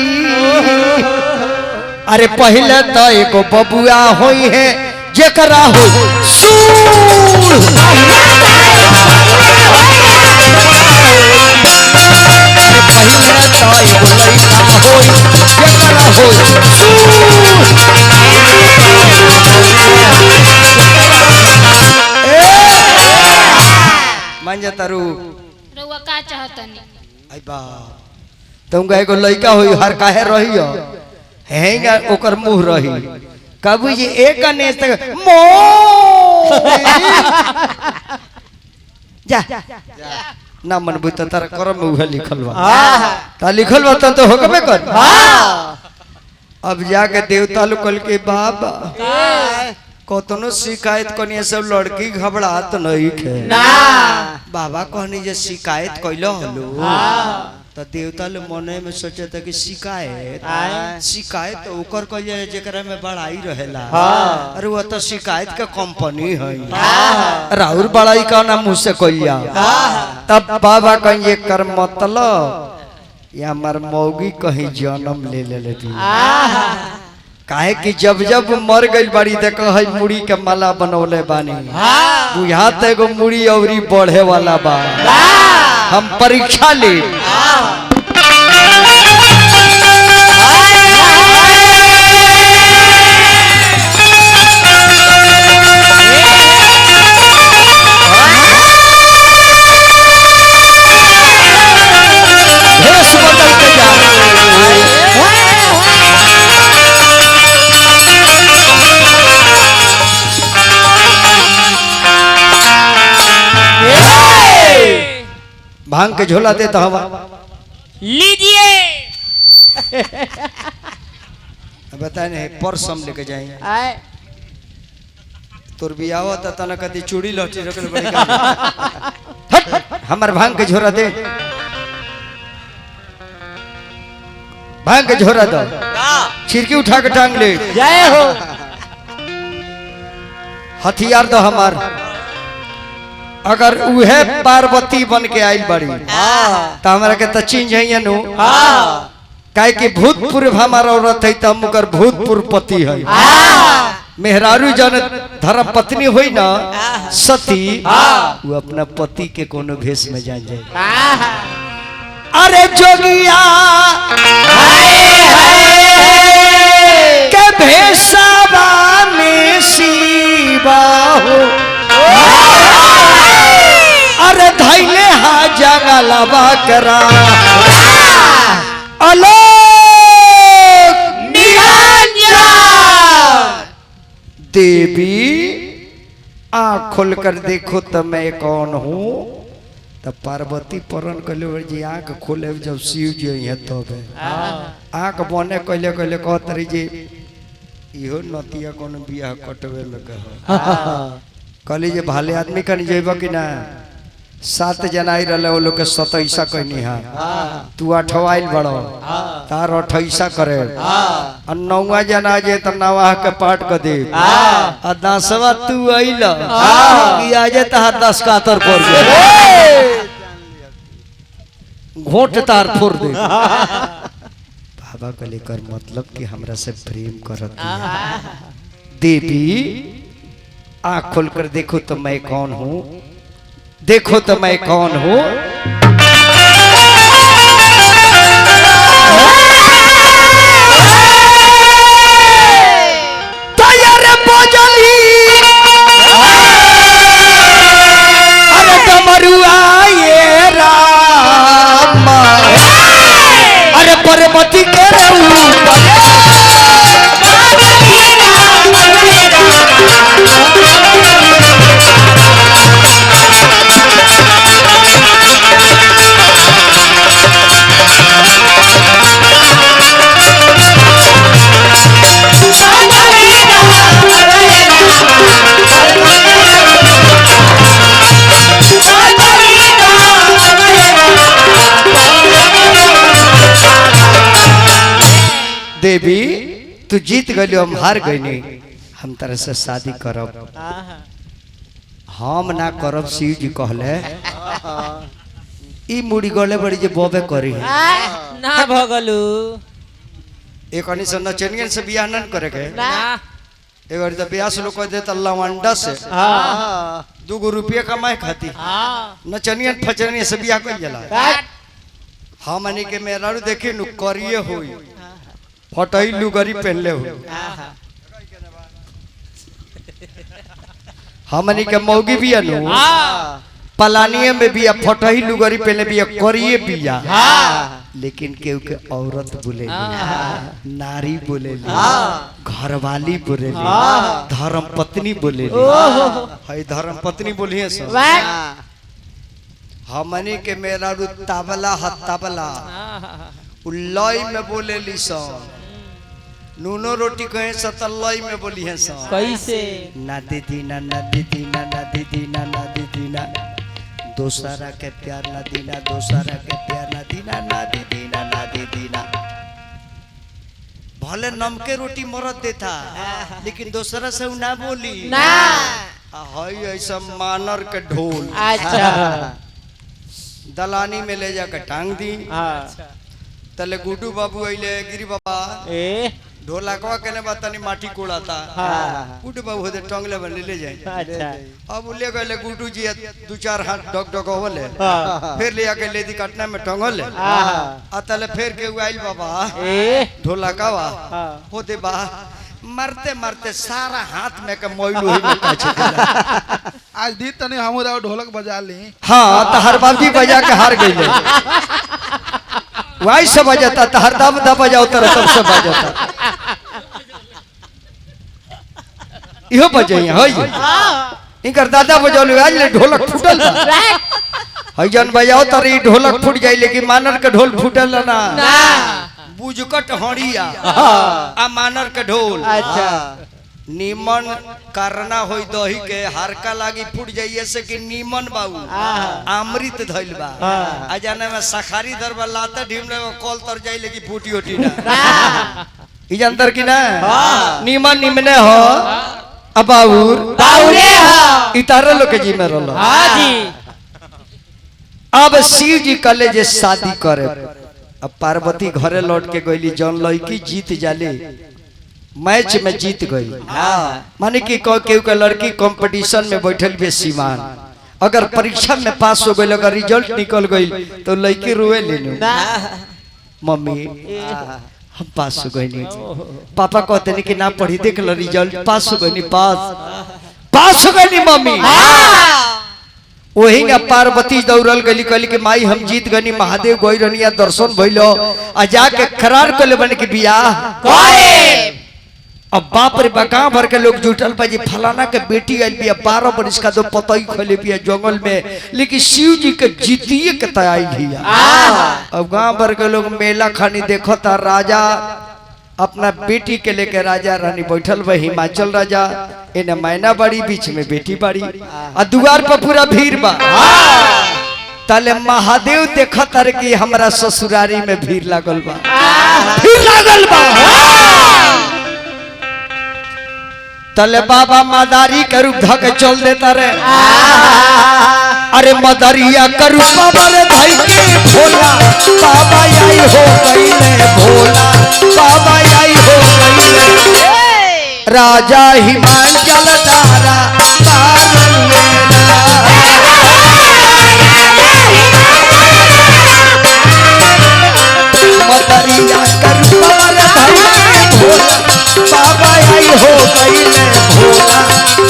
Speaker 1: अरे पहले तो एगो बबुआ होई है जेकरा हो सूर पहले तो एगो लड़का होई जेकरा हो मान जा तारू
Speaker 4: रउआ का चाहतनी
Speaker 1: आई बा तुमका एगो लड़का होई हर काहे रहियो हेंगा ओकर मुंह रही कबू जी एक ने तक मो जा ना मन बुत तार करम में उहे लिखल बा ता लिखल बा तो होकबे कर अब जाके देवता लोग कल के बाबा कतनो शिकायत कनिए सब लड़की घबरात नहीं खे बाबा कहनी जे शिकायत कैलो हलो तो देवता लोग मने में सोचे था कि शिकायत तो ओकर कह जाए जेकरा में बड़ाई रहेला अरे वो तो शिकायत का कंपनी है राहुल बड़ाई का नाम मुझसे कहिया तब बाबा कहिए कर मतलब या हमार मौगी कहीं जन्म ले लेती काहे कि जब जब मर गई बड़ी देखो है मुड़ी के माला बनौले बानी बुझा तो एगो मुड़ी औरी बढ़े वाला बा हम परीक्षा ले भांग के झोला देता हवा
Speaker 2: लीजिए
Speaker 1: बताए नहीं पर्स हम लेके जाएंगे तोर भी आओ तो तना कदी चूड़ी लौटी रखल बड़ी हमार भांग के झोला दे भांग के झोला दो छिड़की उठा के टांग ले
Speaker 2: जय हो
Speaker 1: हथियार दो हमार अगर उहे पार्वती बन के आइल बड़ी तो हमारा के तो चिन्ह है नु काहे कि भूतपूर्व हमारा औरत है तो हम ओकर भूतपूर्व पति है मेहरारू जन धर्म पत्नी हुई ना सती वो अपना पति के कोनो भेष में जान जाए अरे जोगिया के भेषवा में शिवा हो अरे धैले हा जंगलवा करा आलोक निरंजन देवी आँख खोल कर देखो तो मैं कौन हूँ तब पार्वती परन कहले जी आँख खोले जब शिव जी है तब आँख बने कहले कहले कहतरी जी इहो नतिया कौन बियाह कटवे लगा कहली जे भाले आदमी कनी जेब कि ना 7 जना आई रहे वो लोग के 27 कहनी है तू 28 बड़ो तार 28 करे और 9 जना जे तो नवाह के पाठ कर दे और 10वां तू आइल कि आजे तार 10 का तर पड़ गए घोट तार फोड़ दे बाबा को लेकर मतलब कि हमरा से प्रेम करत देवी आँख खोल कर देखो तो मैं कौन हूँ देखो तो मैं कौन हूँ तैयार बोझली अरे डमरुआ ये राम अरे पर्वती के देवी तू जीत गई हम हार गई हम तरह से शादी करब हम ना करब शिव जी कहले ई मुड़ी गले बड़ी जे बोबे करी
Speaker 2: ना भगलू
Speaker 1: एक अनी से नचनियन से बियाह न करे के
Speaker 2: ना
Speaker 1: एक अनी तो बियाह से लोग कह देता लवंडा से
Speaker 3: हाँ
Speaker 1: 2 रुपया कमाए खाती
Speaker 2: हाँ
Speaker 1: नचनियन फचनियन से बियाह कर जला
Speaker 2: काट
Speaker 1: हम अनी के मेहरारू देखी नु करिए होई फटई लुगरी पहनले हो हमनी के मौगी भी अनु
Speaker 2: हाँ
Speaker 1: पलानिए में भी फटही लुगरी पहले भी करिए बिया
Speaker 2: हाँ
Speaker 1: लेकिन केहू के औरत बोले
Speaker 2: हाँ।
Speaker 1: नारी बोले
Speaker 3: हाँ।
Speaker 1: घरवाली बोले
Speaker 2: हाँ।
Speaker 1: धर्म पत्नी बोले है धर्म पत्नी बोली है सब
Speaker 2: वाह
Speaker 1: हमनी के मेरा तबला तबला उल्लई में बोले ली सब नूनो रोटी कहे सतल्लई में बोली है सब
Speaker 2: कैसे
Speaker 1: ना दीदी ना ना दीदी ना ना दीदी ना ना दीदी ना दोसरा के प्यार ना दीना दोसरा के प्यार ना दीना ना दीदी ना ना दीदी ना भले नमके रोटी मरद देता लेकिन दोसरा से उ ना बोली
Speaker 2: ना
Speaker 1: हई ऐसा मानर के ढोल
Speaker 2: अच्छा
Speaker 1: दलानी में ले जाकर टांग दी
Speaker 2: हाँ
Speaker 1: तले गुड्डू बाबू अइले गिरी बाबा
Speaker 2: ए
Speaker 1: ढोलकवा केने बा तनी माटी कोड़ाता
Speaker 2: हाँ
Speaker 1: गुड्डू बाबू होदे टंगले बन ले जाए
Speaker 2: अच्छा
Speaker 1: अब ले गए गुड्डू जी 2-4 हाथ डग डग होले
Speaker 2: हाँ
Speaker 1: फिर ले आके लेदी काटना में टंगल
Speaker 2: हाँ
Speaker 1: अतले फिर के आइल बाबा
Speaker 2: ए
Speaker 1: ढोलकवा
Speaker 2: हाँ
Speaker 1: होदे बा मरते मरते सारा हाथ में के मोइल होई में काछ देला
Speaker 5: आज दी तनी हमरा ढोलक बजा ली
Speaker 1: हां त हर बाबजी बजा के हार गइले वाई से बजाता त हर दब दब बजाओ तर तब से बजाता इहो बजैया होई इनकर दादा बजौले आज ले ढोलक फूटल बा हई जन बजाओ तर ई ढोलक फूट जाई लेकिन मानर के ढोल फूटल ना बुझकट हड़िया आ मानर के ढोल
Speaker 2: अच्छा
Speaker 1: नीमन करना होई दही के हरका लागी फूट जाइए से कि नीमन बाबू अमृत धइल बा आ जाने में सखारी दरबा लाते ढीमले में कॉल तर जाई लेकिन फूटी ओटी ना ई जानतर की ना नीमन निमने हो अबाउर
Speaker 2: बाउरे हो
Speaker 1: इतारे लोग के जी में रहलो
Speaker 2: हाँ जी
Speaker 1: अब शिव जी कले जे शादी करे अब पार्वती घरे लौट के गईली जौन लड़की जीत जाले मैच में जीत गई माने कि केहू के लड़की कंपटीशन में बैठल बे सीमान अगर परीक्षा में पास हो गई अगर रिजल्ट निकल गई तो लड़की रोए लेनु मम्मी हम पास हो गई नहीं पापा कहते नहीं कि ना पढ़ी देख लो रिजल्ट पास हो गई नहीं पास हो गई नहीं मम्मी वही का पार्वती दौड़ल गली कहली कि माई हम जीत गनी महादेव गई रनिया दर्शन भइलो आ जाके करार कले बने कि बियाह
Speaker 2: करे
Speaker 1: अब बाप रे बा गांव भर के लोग जुटल बा जी फलाना के बेटी आइल बिया 12 बरस का दो पतई खले बिया जंगल में लेकिन शिव जी के जीतिए के तैयारी हिया अब गांव भर के लोग मेला खानी देखता राजा अपना बेटी के लेके राजा रानी बैठल बा हिमाचल राजा इने मैना बाड़ी बीच में बेटी बाड़ी आ दुआर पर पूरा भीड़ बा तले महादेव देखत रे कि हमरा ससुरारी में भीड़ लागल बा तले बाबा मदारी के रूप धके चल देता रे अरे मदरिया का रूप बाबा रे भाई के भोला बाबा आई हो गईले भोला बाबा आई हो गईले राजा हिमाचल तारा पागल मदरिया का रूप बाबा रे भाई के भोला बाबा आई हो गईले भोला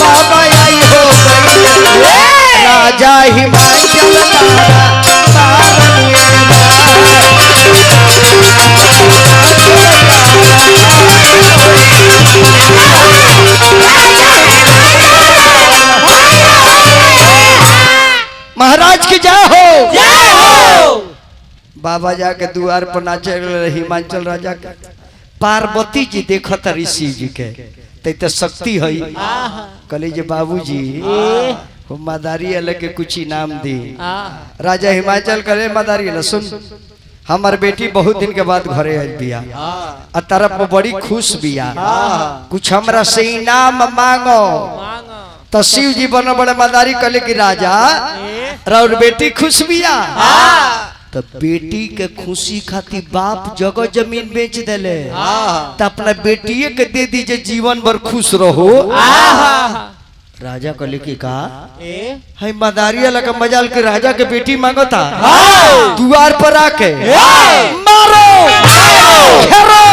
Speaker 1: बाबा आई हो गईले राजा हिमाचल तारा महाराज की जय हो बाबा जाके द्वार पर नाचे हिमाचल राजा के पार्वती जी देखत ऋषि जी के तो शक्ति है कहले जे बाबूजी वो मदारी अलग के कुछ इनाम दी राजा हिमाचल करे मदारी अलग सुन हमार बेटी बहुत दिन के बाद घरे आयल बिया आ तरफ में बड़ी खुश बिया कुछ हमरा से इनाम मांगो तो शिव जी बनो बड़े मदारी कहले कि राजा राउर बेटी खुश बिया तो बेटी के खुशी खातिर बाप जगह जमीन बेच देले तो अपना बेटिए के दे दीजिए जीवन भर खुश रहो। राजा कहले की कहा है मदारिया लगा मजाल के राजा के बेटी मांगता द्वार पर आके मारो घेरो।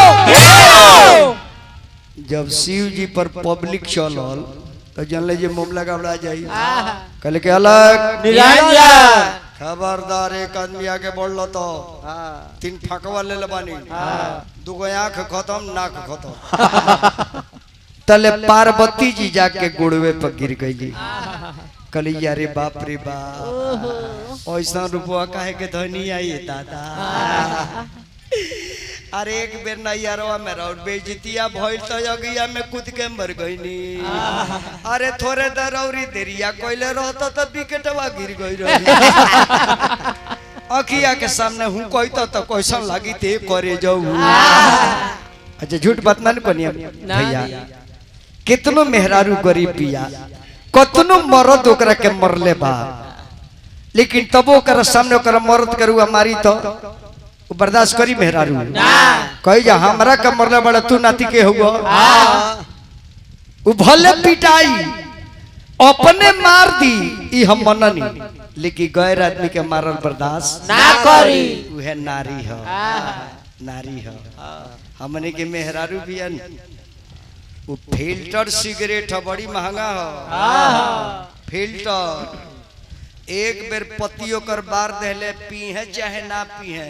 Speaker 1: जब शिव जी पर पब्लिक चलल तो जानले जे मामला गबड़ा जाई। कहले के अलग
Speaker 2: निरंजन
Speaker 1: खबरदार एक आदमी आगे बढ़लो तो 3 फकवा ले बानी 2 आंख खत्म नाक खत्म। तले पार्वती जी जाके गुड़वे पर गिर गई। कहली यारे बाप रे बाप ऐसा रुपया काहे के धनी आई दादा। अरे एक बेर नैयरवा में रौड बेइज्जतिया भइल तो अगिया में कूद के मर गईनी। अरे थोड़े दरौरी देरिया कोइले रहता तो विकेटवा गिर गई रही। अखिया के सामने हूं कहता तो कैसन लागी ते करे जाऊ। अच्छा झूठ बात ना कनिया भैया कितनो मेहरारू गरीब पिया कतनो मरद ओकरा के मरले बा लेकिन तबो ओकरा सामने ओकरा मरद करू हमारी तो बर्दाश्त करी मेहरारू कही जा हमरा का मरले बड़ा तू नाती के हुआ उ भले पिटाई अपने मार दी ई हम मननी लेकिन गैर आदमी के मारल बर्दाश्त
Speaker 2: ना करी।
Speaker 1: उहे नारी हो नारी हो। हमने के मेहरारू बियन वो फिल्टर सिगरेट है बड़ी महंगा हो फिल्टर एक बेर पतियों कर बार देले पीहे चाहे ना पीहे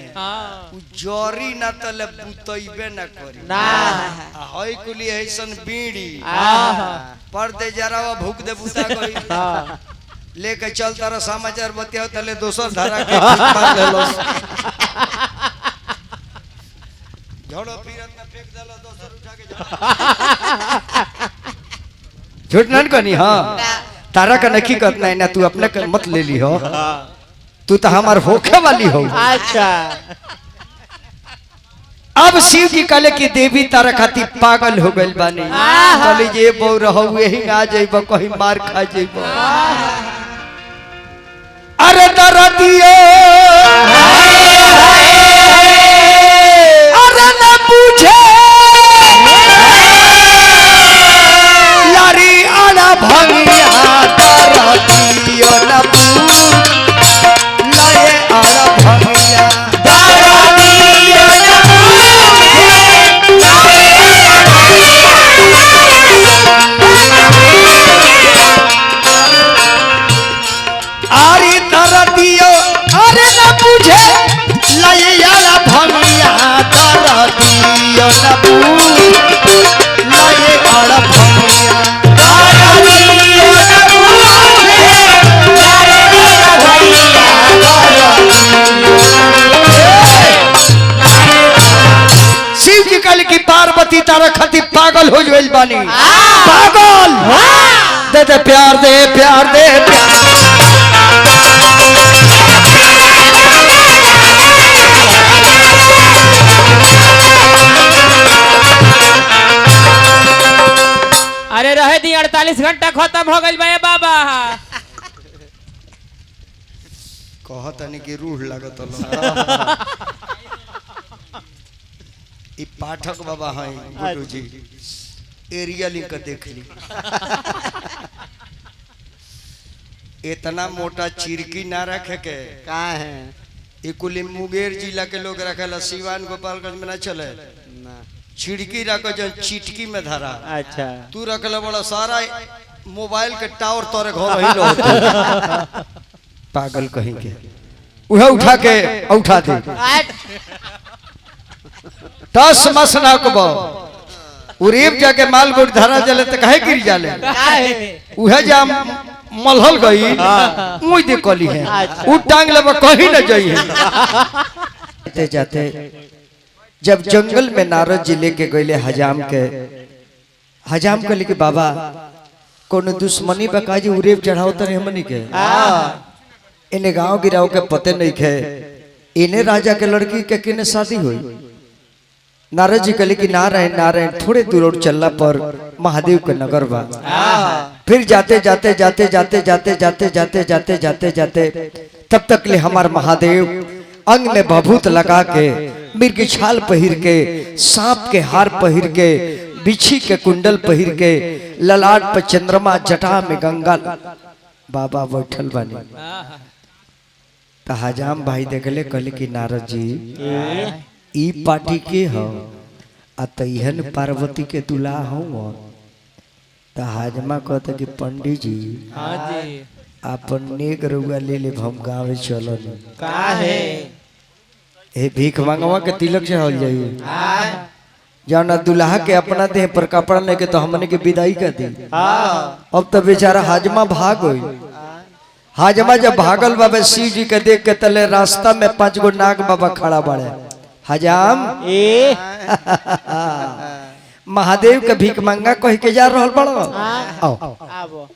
Speaker 1: उ जरी ना तले बुतइबे ना करी
Speaker 2: ना
Speaker 1: हई कुली ऐसन बीड़ी पर दे जरावा भूख दे बुता गई लेके चल तारा समाचार बतियाओ तले दोसर धारा के मार लेलो झोड़ो पीरत में फेंक देलो दोसर उठा के झूठ न कनी। हां तारा का नखी करना है ना तू अपने कर मत ले ली हो तू तो हमार होखे वाली हो।
Speaker 2: अच्छा
Speaker 1: अब शिव जी कहले कि देवी तारा खाती पागल हो गइल बानी कहली जे बौ रहू यही आ जइबो कहीं मार खा जइबो। अरे दरदियो अरे न पूछे यारी आना भंगिया दरदियो न पूछ लाए आना भंगिया दरदियो न आरी दरदियो अरे न पूछे लाए आना भंगिया दरदियो न पूछ लाए आना भंगिया शिव जी कहले कि पार्वती तारा खातिर पागल हो गइल बानी पागल दे दे प्यार दे प्यार दे
Speaker 2: अरे रहे दी 48 घंटा खत्म हो गइल बा बाबा।
Speaker 1: कहतनी कि रूह लागत ई पाठक बाबा हैं गुरु जी एरिया लिंक देख ली इतना मोटा चिरकी ना रखे के
Speaker 3: का है
Speaker 1: ये कुली मुंगेर जिला के लोग रखेला सिवान गोपालगंज में ना चले
Speaker 3: ना
Speaker 1: छिड़की रखो जो चिटकी में धरा
Speaker 2: अच्छा
Speaker 1: तू रखला बड़ा सारा मोबाइल के टावर तोरे घर ही लो पागल कहीं के उहे उठा के उठा दे टस मस ना कबो उरीब जाके माल गोड़ धरा जले त काहे गिर जाले उहे जा मलहल गई मुई दे कली है उ टांग लेबा कहीं न जाई है जाते जाते जब जंगल में नारद जी लेके गईले हजाम के लेके बाबा कोनो दुश्मनी बकाजी उरेब चढ़ाओ तरे हमनी के इन्हें गांव गिराव के पते नहीं खे इन्हें राजा के लड़की के किने शादी हुई नारद जी कहले कि नारायण नारायण थोड़े दूर और चलना पर महादेव के नगर बा फिर जाते जाते जाते जाते जाते जाते जाते जाते जाते जाते तब तक ले हमार महादेव अंग में भभूत लगा के मिर्ग की छाल पहिर के सांप के हार पहिर के बिछी के कुंडल पहिर के ललाट पर चंद्रमा जटा में गंगा बाबा बैठल बनी। तो हजाम भाई देखले कहले कि नारद जी ई पार्टी के हो अतहन पार्वती के दुल्हा हूँ। तो हाजमा कहते कि पंडित जी
Speaker 2: हाँ जी
Speaker 1: अपन नेक रुआ ले ले हम गाँव चलो
Speaker 2: का है
Speaker 1: ए भीख मंगवा के तिलक से हो जाइए जाना दुल्हा के अपना देह पर कपड़ा लेके तो हमने के विदाई कर दी। अब तो बेचारा हाजमा भाग गई। हाजमा जब भागल बाबा शिव जी के देख के तले रास्ता में 5 गो नाग बाबा खड़ा बड़े। हजाम
Speaker 2: ए
Speaker 1: महादेव के भीख मंगा कह के जा रहल बड़ो। आओ
Speaker 2: आबो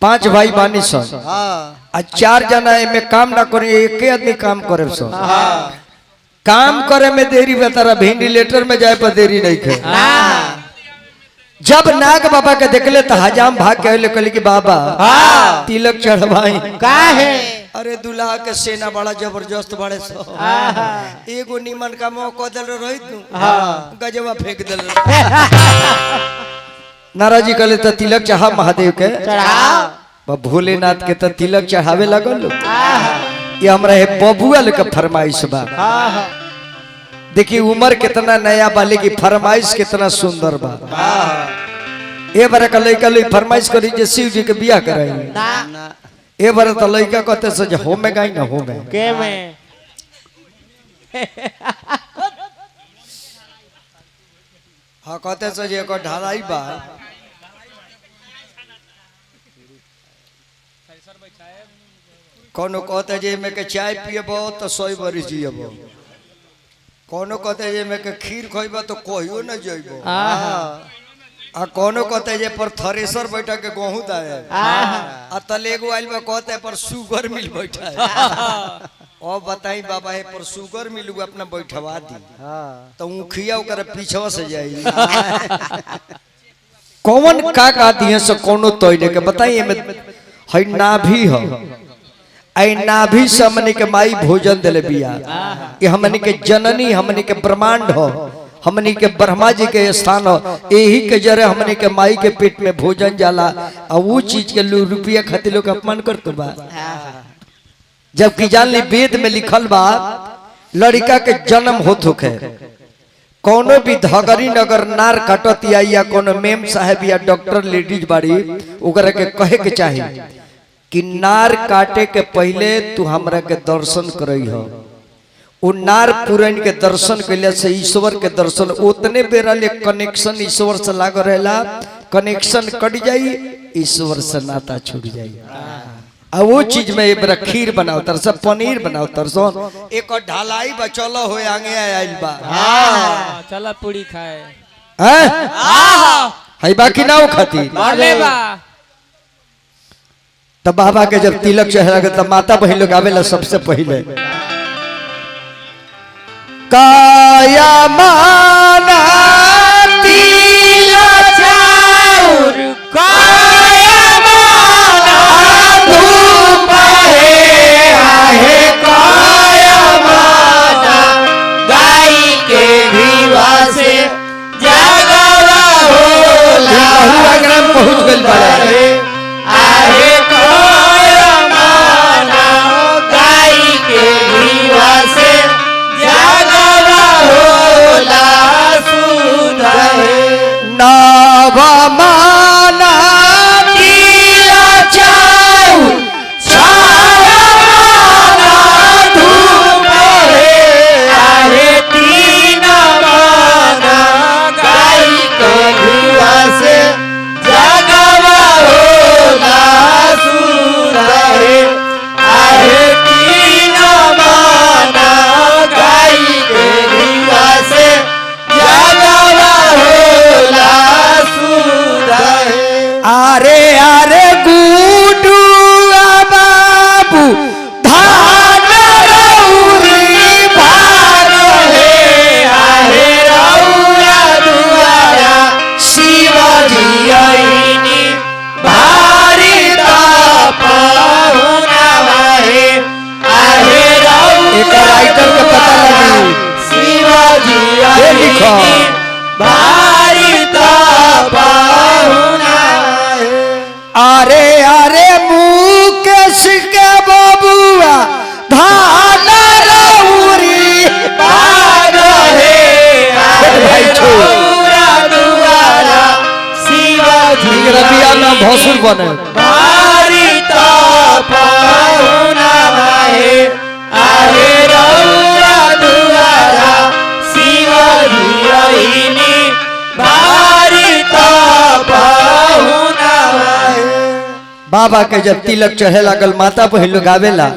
Speaker 1: 5 भाई बानी सन आ 4 जना में काम ना करे एक आदमी काम करे सन। काम करे में देरी बतारा वेंटिलेटर में जाए पर देरी नहीं खे। जब नाग बाबा के देखले तो हजाम भाग के कहले कि बाबा तिलक चढ़वाई
Speaker 2: का है
Speaker 1: अरे दुल्हा के सेना बड़ा जबरदस्त बड़े सो एगो निमन का मौका दल रही तू गजवा फेंक दल। नाराज जी कहले तो तिलक चढ़ा महादेव के
Speaker 2: चढ़ाओ
Speaker 1: भोलेनाथ के तो तिलक चढ़ावे लगल। ये हमरा है बबुआ के फरमाइश बा। देखिए उम्र कितना नया बा लेकिन फरमाइश कितना सुंदर बा। ए बार का लड़का लोग फरमाइश करी जे शिव जी के बियाह कराई। ए बार तो लड़का कहते से हो में गाई ना हो में
Speaker 2: के में
Speaker 1: हाँ कहते से जे को ढालाई बा कोनो कहते जे में के चाय पियबो तो 100 बरिस जियबो। कोनो कहते जे में के खीर खइबो तो कहियो न जइबो। आ कोनो कहते जे पर थ्रेसर बैठा के गेहूं दाए आ तलेगो आइल बा कहते पर शुगर मिल बैठा है। ओ बताई बाबा है पर शुगर मिल अपना बैठवा दी तो उखिया ओकर पीछवा से जाई। कौन का दिए से कोनो तोइले के बताइए में है नाभि हो आई नाभि से हमने के माई भोजन दिले बिया। ये हमने के जननी हमने के ब्रह्मांड हो हमने के ब्रह्मा जी के स्थान हो। यही के जरे हमने के माई के पेट में भोजन जाला और वो चीज के रुपया खातिर लोग अपमान करते बा। जबकि जान ली वेद में लिखल बा लड़का के जन्म होत होखे कोनो भी धगरी नगर नार कटतिया या कोनो मेम साहब या डॉक्टर लेडीज बाड़ी ओकरा के कहे के चाहिए कि नार काटे के पहले तू हमरा के दर्शन करई हो। उ नार पुरन के दर्शन कैले से ईश्वर के दर्शन उतने बेरा ले कनेक्शन ईश्वर से लाग रहेला। कनेक्शन कट जाई ईश्वर से नाता छूट जाई। आ वो चीज में एक बार खीर बनाओ तरसा पनीर बनाओ तरसो एक ढालाई बचल हो आगे आइल बा।
Speaker 2: चला पूरी खाए
Speaker 1: हैं है बाकी ना हो खाती
Speaker 2: बोले बा
Speaker 1: तब बाबा के जब तिलक चढ़ा के तब माता बहन लोग आवेला सबसे पहले काया माना तिलक
Speaker 2: चाउर काया माना
Speaker 1: धूप है आहे काया माना
Speaker 2: गाई के भीवा से जगवा होला
Speaker 1: ग्राम पहुंच गइल बाड़े।
Speaker 2: आहे काया माना गाई के भीवा से जगवा होला
Speaker 1: एकरा बिया में भसुर बने
Speaker 2: भारी तो पाहुना है आगे रउआ दुआरा शिवा हीरोइनी भारी तो पाहुना है।
Speaker 1: बाबा के जब तिलक चढ़े लागल माता बहन लोग गावेला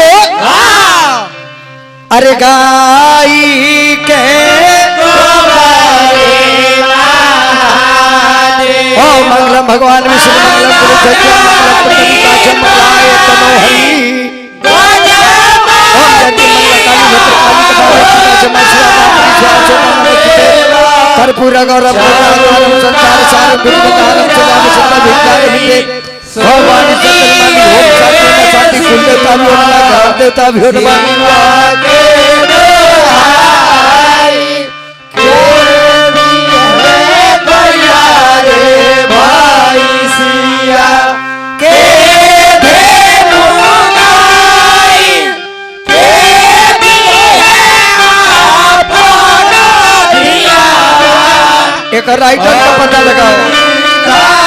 Speaker 1: लोग अरे गाई के ओ मंगलम भगवान विष्णु मंगलम गुरु सत्य मंगलम प्रतिका चमलाय तनोहरि ओम जयति कर्पूर गौरव गौरव संसार सार गुरुदारम चलाम चला भिकार हिते भगवान चतुर्मानी ओम शांति शांति कुल देवता भी होना घर देवता भी होना एक राइटर का पता लगाओ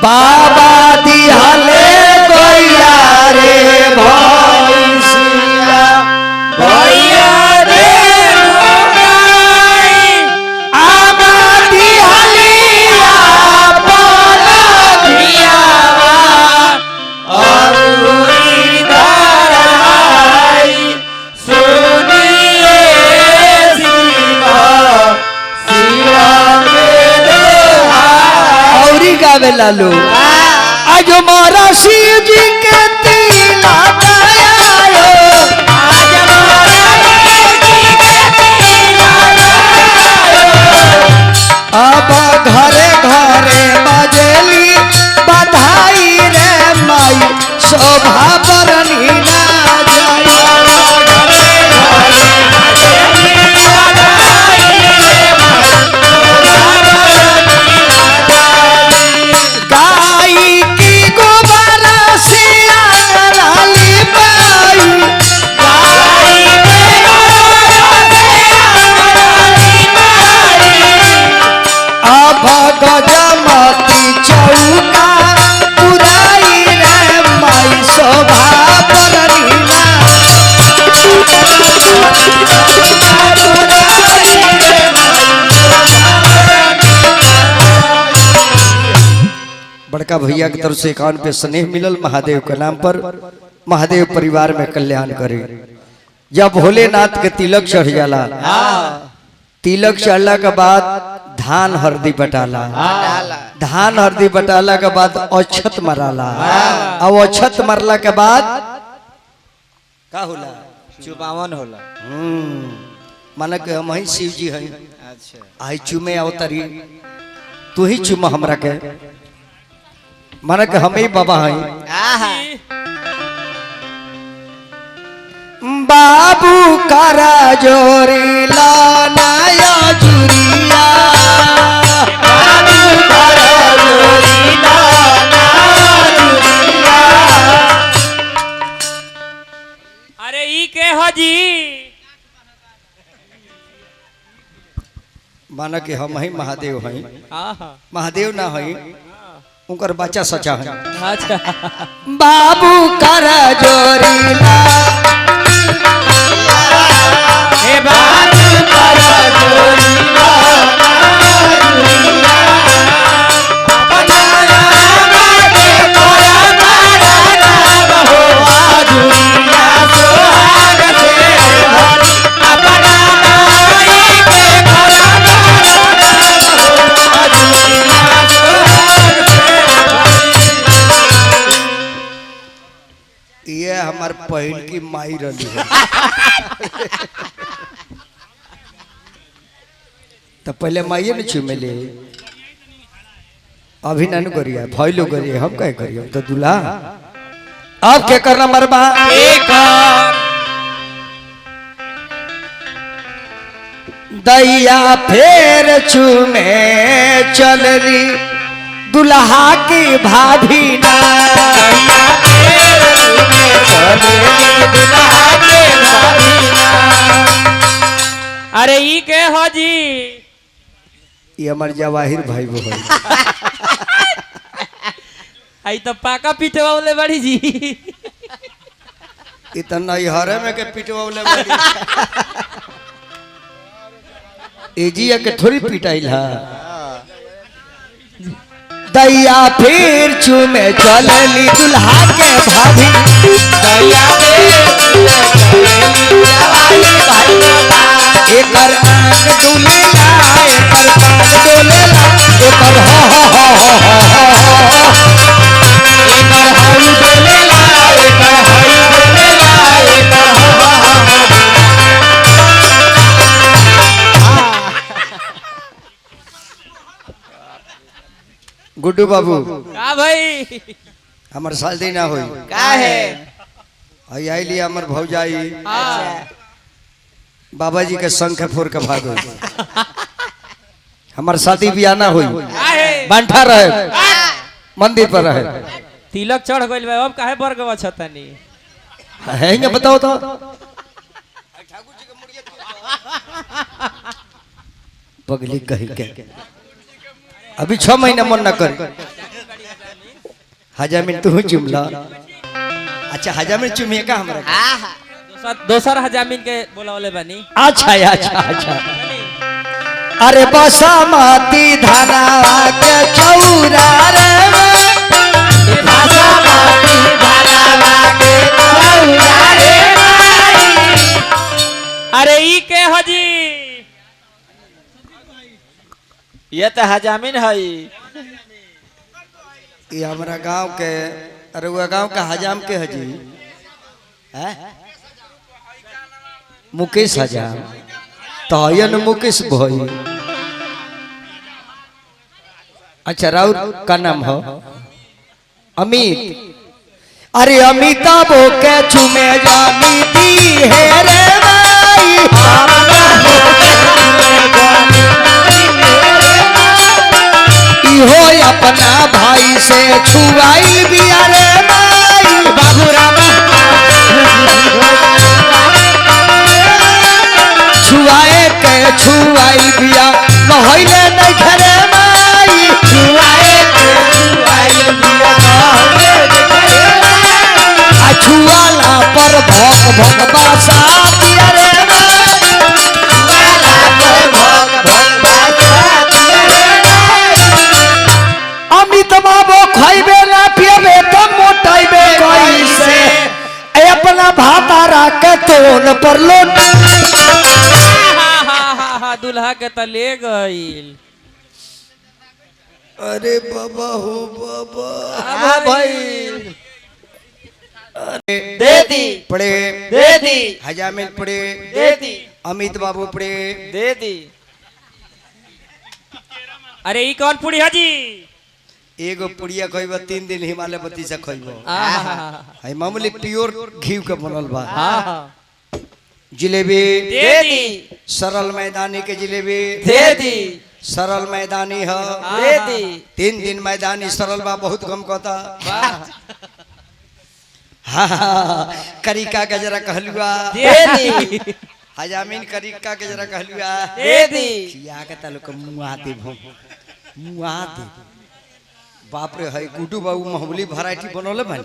Speaker 1: बाबा दिहाले भैया रे भैसिया भैया रे आमा दिहालिया बोला धिया गावेला लो आज मारा शिव जी के तिला आयो आज मारा शिव जी के तिला अब घरे घरे बजेली बधाई रे माई शोभा बरनी ना गजमती चौका पुराई रे माई शोभा बरनीना बड़का भैया की तरफ से कान पे स्नेह मिलल महादेव के नाम पर महादेव परिवार में कल्याण करे। जब भोलेनाथ के तिलक चढ़ जाला तिलक चढ़ला के बाद धान हरदी बटाला धान हरदी बटाला के बाद अक्षत मराला और अक्षत मरला के बाद का होला
Speaker 3: चुपावन होला।
Speaker 1: माना के हम ही शिव जी हैं
Speaker 3: अच्छा
Speaker 1: आई चुमे अवतरी तू ही चुमा हमरा के माना के हम ही बाबा हैं बाबू करा जोरी लानाया जुरिया बाबू करा जोरी लानाया जुरिया।
Speaker 2: अरे ई के हो जी
Speaker 1: माना कि हम ही महादेव हैं महादेव ना हैं उनकर बच्चा सचा है
Speaker 2: अच्छा
Speaker 1: बाबू करा जोरी ला
Speaker 2: हे बाबू करा जोरी
Speaker 1: ये हमार पहल की माई रही है तो पहले माइए ने चुमेले अभी नानू करिए भैलो करिए हम क्या करिए तो दूल्हा अब क्या करना मरबा दैया फेर चुमे चल रही दुल्हा की भाभी ना चलेली दुल्हा के भाभी।
Speaker 2: अरे ई के हो जी?
Speaker 1: ये हमार जवाहिर भाई वो है।
Speaker 2: आई तो पाका पीटवा वाले बड़ी जी।
Speaker 1: इतना ही हरे में के पिटवाले बड़ी। एजिया के थोड़ी पिटाइल है। दैया फिर चूमे चलेली दुल्हा के भाभी। दैया फिर चूमे चलेली जवाहिर भाई। एकर आंख डुलेला, एकर कान डोलेला, एकर हो हो हो हो हो। एकर हाई डोलेला, एकर हाई डोलेला, एकर हो हो हो हो। गुड्डू बाबू
Speaker 2: का भाई?
Speaker 1: हमर शादी ना होई।
Speaker 3: का है?
Speaker 1: आई आइली हमर भौजाई बाबा जी के संग के फोर के भागो। हमर शादी बियाह ना होई। बांठा रहे, मंदिर पर रहे।
Speaker 2: तिलक चढ़ गइल बा, अब काहे बरगवा छतनी?
Speaker 1: है बताओ तो। पगली कही के अभी 6 महीना मन न कर। हजामिन तू चुमला। अच्छा हजामिन चुमिए का हमरा?
Speaker 2: दोसर हजामिन के बोलावले बानी।
Speaker 1: अच्छा अच्छा अच्छा। अरे बसमती धनवा के चौरा रे, बसमती धनवा के चौरा रे।
Speaker 2: अरे ई के हो जी?
Speaker 3: ये तो हजामिन है।
Speaker 1: ये हमारा गांव के, अरे वो गांव का हजाम के हजी है मुकेश हजाम। तयन मुकेश भाई। अच्छा राउत का नाम हो अमित। अरे अमिताभ के चुमे जामीती है रे भाई। हो अपना भाई से छुआइल बिया रे भाई। बाबूराम छुआए के छुआइल बिया नहइले नहीं घरे माई। छुआए के छुआइल बिया नहइले नहीं घरे माई। आ छुआला पर भक भक बासा दिया रे माई। छुआला पर भक भक बासा दिया रे माई। अमित बाबू खइबे ना पियबे तो मोटाइबे कैसे? ए अपना भातारा के तोन पर लोट।
Speaker 2: दुल्हा के त ले गइल।
Speaker 1: अरे बाबा हो बाबा भाई। अरे
Speaker 3: दे दी,
Speaker 1: पड़े
Speaker 3: दे दी,
Speaker 1: हजामिन पड़े
Speaker 3: दे दी,
Speaker 1: अमित बाबू पड़े
Speaker 3: दे दी।
Speaker 2: अरे ई कौन पुड़ी हाजी?
Speaker 1: एगो पुड़िया खइबो 3 दिन हिमालय बत्ती से खइबो।
Speaker 2: आहा
Speaker 1: है मामूली प्योर घी के बनल बा।
Speaker 2: हाँ
Speaker 1: जिलेबी
Speaker 2: दे दी,
Speaker 1: सरल मैदानी के जिलेबी
Speaker 3: दे दी,
Speaker 1: सरल मैदानी है।
Speaker 3: दे दी।
Speaker 1: 3 दिन मैदानी सरल बा बहुत कम कहता।
Speaker 2: वाह
Speaker 1: हाँ करिका के जरा कहलुआ
Speaker 3: दे दी,
Speaker 1: हजामिन करिका के जरा कहलुआ
Speaker 3: दे दी।
Speaker 1: खिया के तालुक मुआ दे मुआ दे। बाप रे है गुड्डू बाबू मामूली वैरायटी बनोले भाई।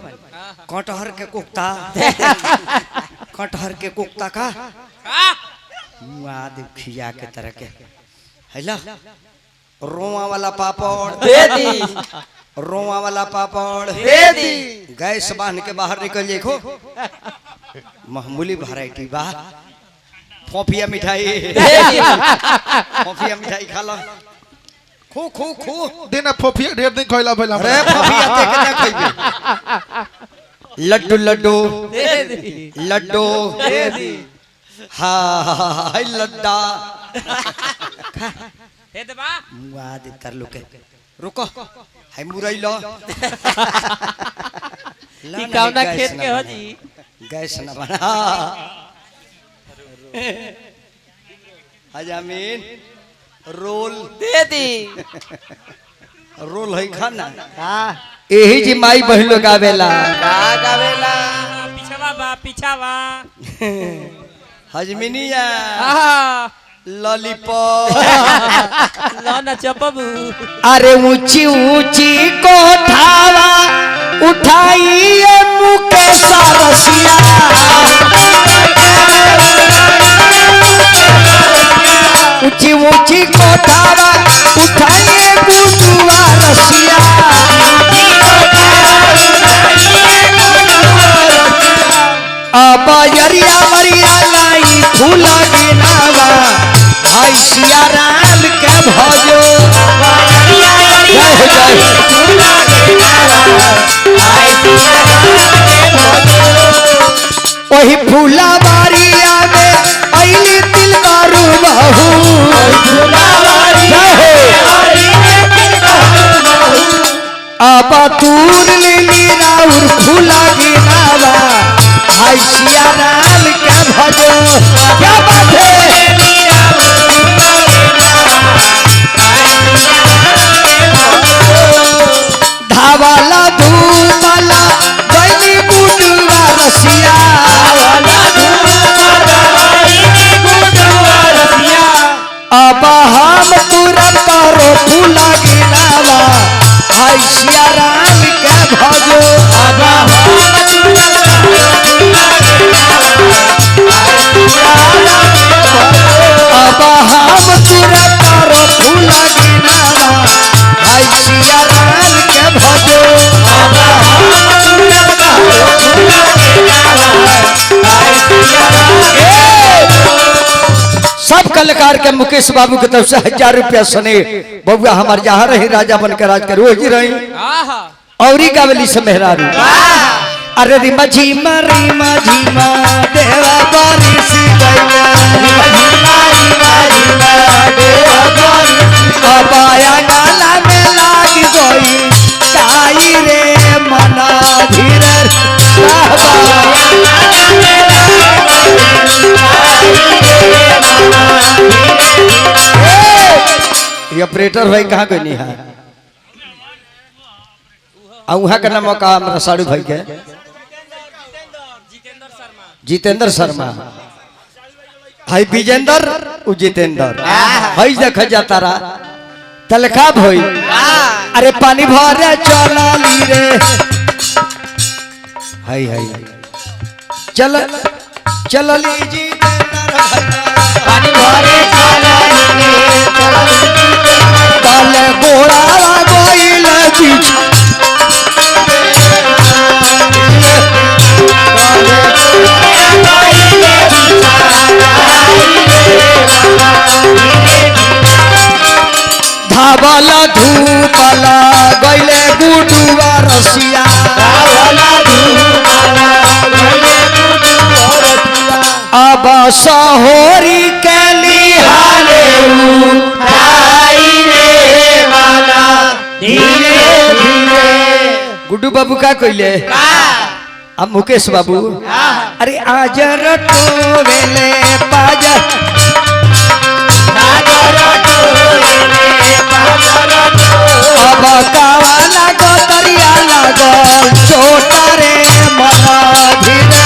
Speaker 1: कटहर के कोफ्ता कटहर के कोफ्ता का मुआ दे खिया के तरह के हैला। रोआ वाला पापड़
Speaker 3: दे दी,
Speaker 1: रोआ वाला पापड़
Speaker 3: दे दी।
Speaker 1: गैस बांध के बाहर निकल जाए खो। मामूली वैरायटी बा। फोफिया मिठाई फोफिया मिठाई खा लो। खो खो खो
Speaker 5: दिन फोफिया ढेर दिन खइला भइला।
Speaker 1: अरे फोफिया ते के खइबे। लड्डू लड्डू
Speaker 2: दे दी,
Speaker 1: लड्डू
Speaker 3: दे दी।
Speaker 1: हाँ हाय लड्डा
Speaker 2: दे दे बा।
Speaker 1: मुआ दे तर लोके रुको हाय मुरई लो।
Speaker 2: ई कौना खेत के हो जी?
Speaker 1: गैस न बना। हजामिन रोल
Speaker 3: दे दी।
Speaker 1: रोल है खाना। यही जी माई बहन लोग आवेला।
Speaker 3: का गावेला?
Speaker 2: पिछवा बा पीछावा
Speaker 1: हजमिनिया
Speaker 2: आहा
Speaker 1: लॉलीपॉप
Speaker 2: लो ना चपबू
Speaker 1: अरे ऊंची ऊंची कोठावा उठाइए मुकेश रसिया ऊंची ऊंची कोठावा उठाइए गुडुआ रसिया अब यरिया मरिया लाई फूला गिनावा भाई सिया राम के भजो वही फूला बारिया में अली दिल मारू बहू अब तूर लीली राउर फूला गिनावा भाई सिया राम के भजो क्या बात है धावाला धूमला गली गुडुआ रसिया अब हम तुरंत करो फूला गिनावा भाई सिया राम के भजो अब हम तुरंत करो फूला गिनावा भाई सिया राम के भजो सब कलाकार के मुकेश बाबू की तरफ से 1000 रुपया सने बबुआ हमार जहाँ रही राजा बन के राज कर वही रही
Speaker 2: आहा
Speaker 1: औरी गावली से मेहरारू अरे रिमा झीमा देवा बारिश अबाया गाला में लाग गई ताई रे मना धीरज ये ऑपरेटर भाई कहाँ गई है वहाँ का नाम का हमारा साड़ू भाई के जितेंद्र शर्मा हाई विजेंद्र उ जितेंद्र हाई देख जाता रहा तलका भई अरे पानी भरे चला ली रे हाई हाई चल चल ली जितेंद्र पानी भरे चला ली रे गोड़ा गोइल बीच धावला धूपला गईले गुडुआ रसिया अब सहोरी के लिहाले गुड्डू बाबू का कहले अब मुकेश बाबू अरे आज रटोवेले पाजा अब कावाला गोतरिया लागल छोटा रे मना धीरे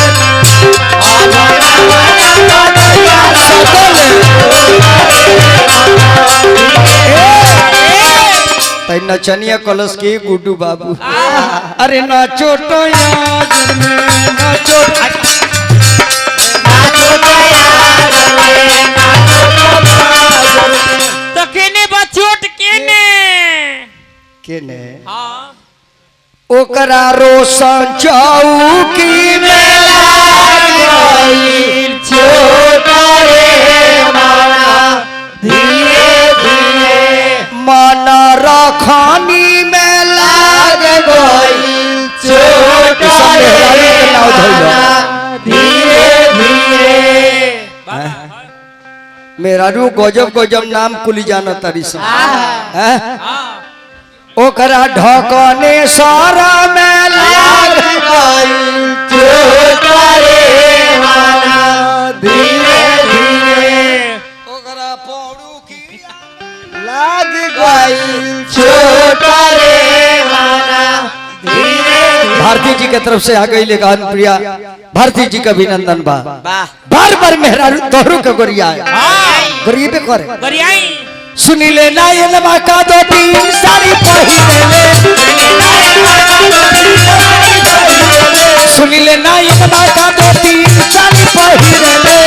Speaker 1: तई नचनिया कलश के गुड्डू बाबू अरे नाचो तो याद में नाचो
Speaker 2: तो केने बचोट केने
Speaker 1: केने
Speaker 2: हां
Speaker 1: ओकरा रोशन चौकी में लाग गइल छोटा रे माना धीरे धीरे मन रखनी में लाग गइल छोटा रे माना धीरे धीरे मेरा रू गजब गजब नाम कुली जाना तारी सब हैं ओकरा ढकने सारा में लाग गइल छोटा रे माना धीरे धीरे ओकरा पौड़ू की लाग गइल छोटा रे माना धीरे। भारती जी की तरफ से आ गई गान प्रिया भारती जी का अभिनंदन बा
Speaker 3: वाह
Speaker 1: बार बार मेहरारू तोहरो के गोरिया गरीबे करे
Speaker 2: गरियाई
Speaker 1: सुनीले नायन का दो तीन साड़ी पहिरले सुनीले नायन का दो तीन साड़ी पहिरले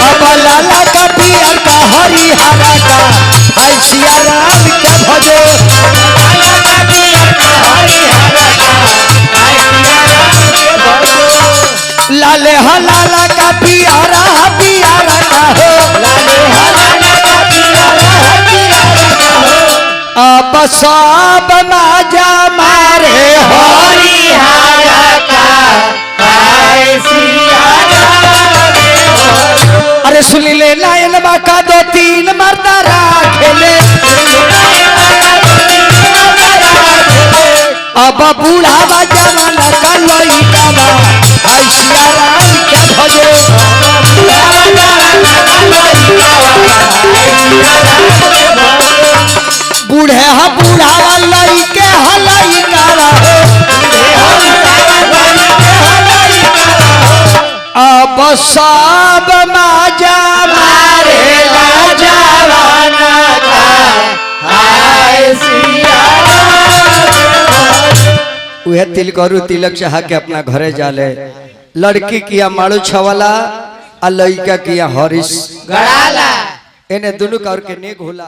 Speaker 1: अब लाला का पियर का हरी हरा का हाय सिया राम के भजो लाले हलाला का पियारा पियारा का हो लाले हलाला का पियारा पियारा का हो अब सब माजा मारे हरी हरा का हाय सिया अरे सुनी ले लायन का दो तीन मर्दा राखेले अब बूढ़ावा जमाना का लइकावा हाय सिया राम के भजो बूढ़े हा बूढ़ावा लइके हलइकावा अब सब माजा मारे जवाना का हाय सिया उहे तिल करू तिलक चाह के अपना घरे जाले लड़की किया माड़ू छवाला आ लइका किया हरीश
Speaker 3: गड़ाला
Speaker 1: एने दोनों कर के नेक होला।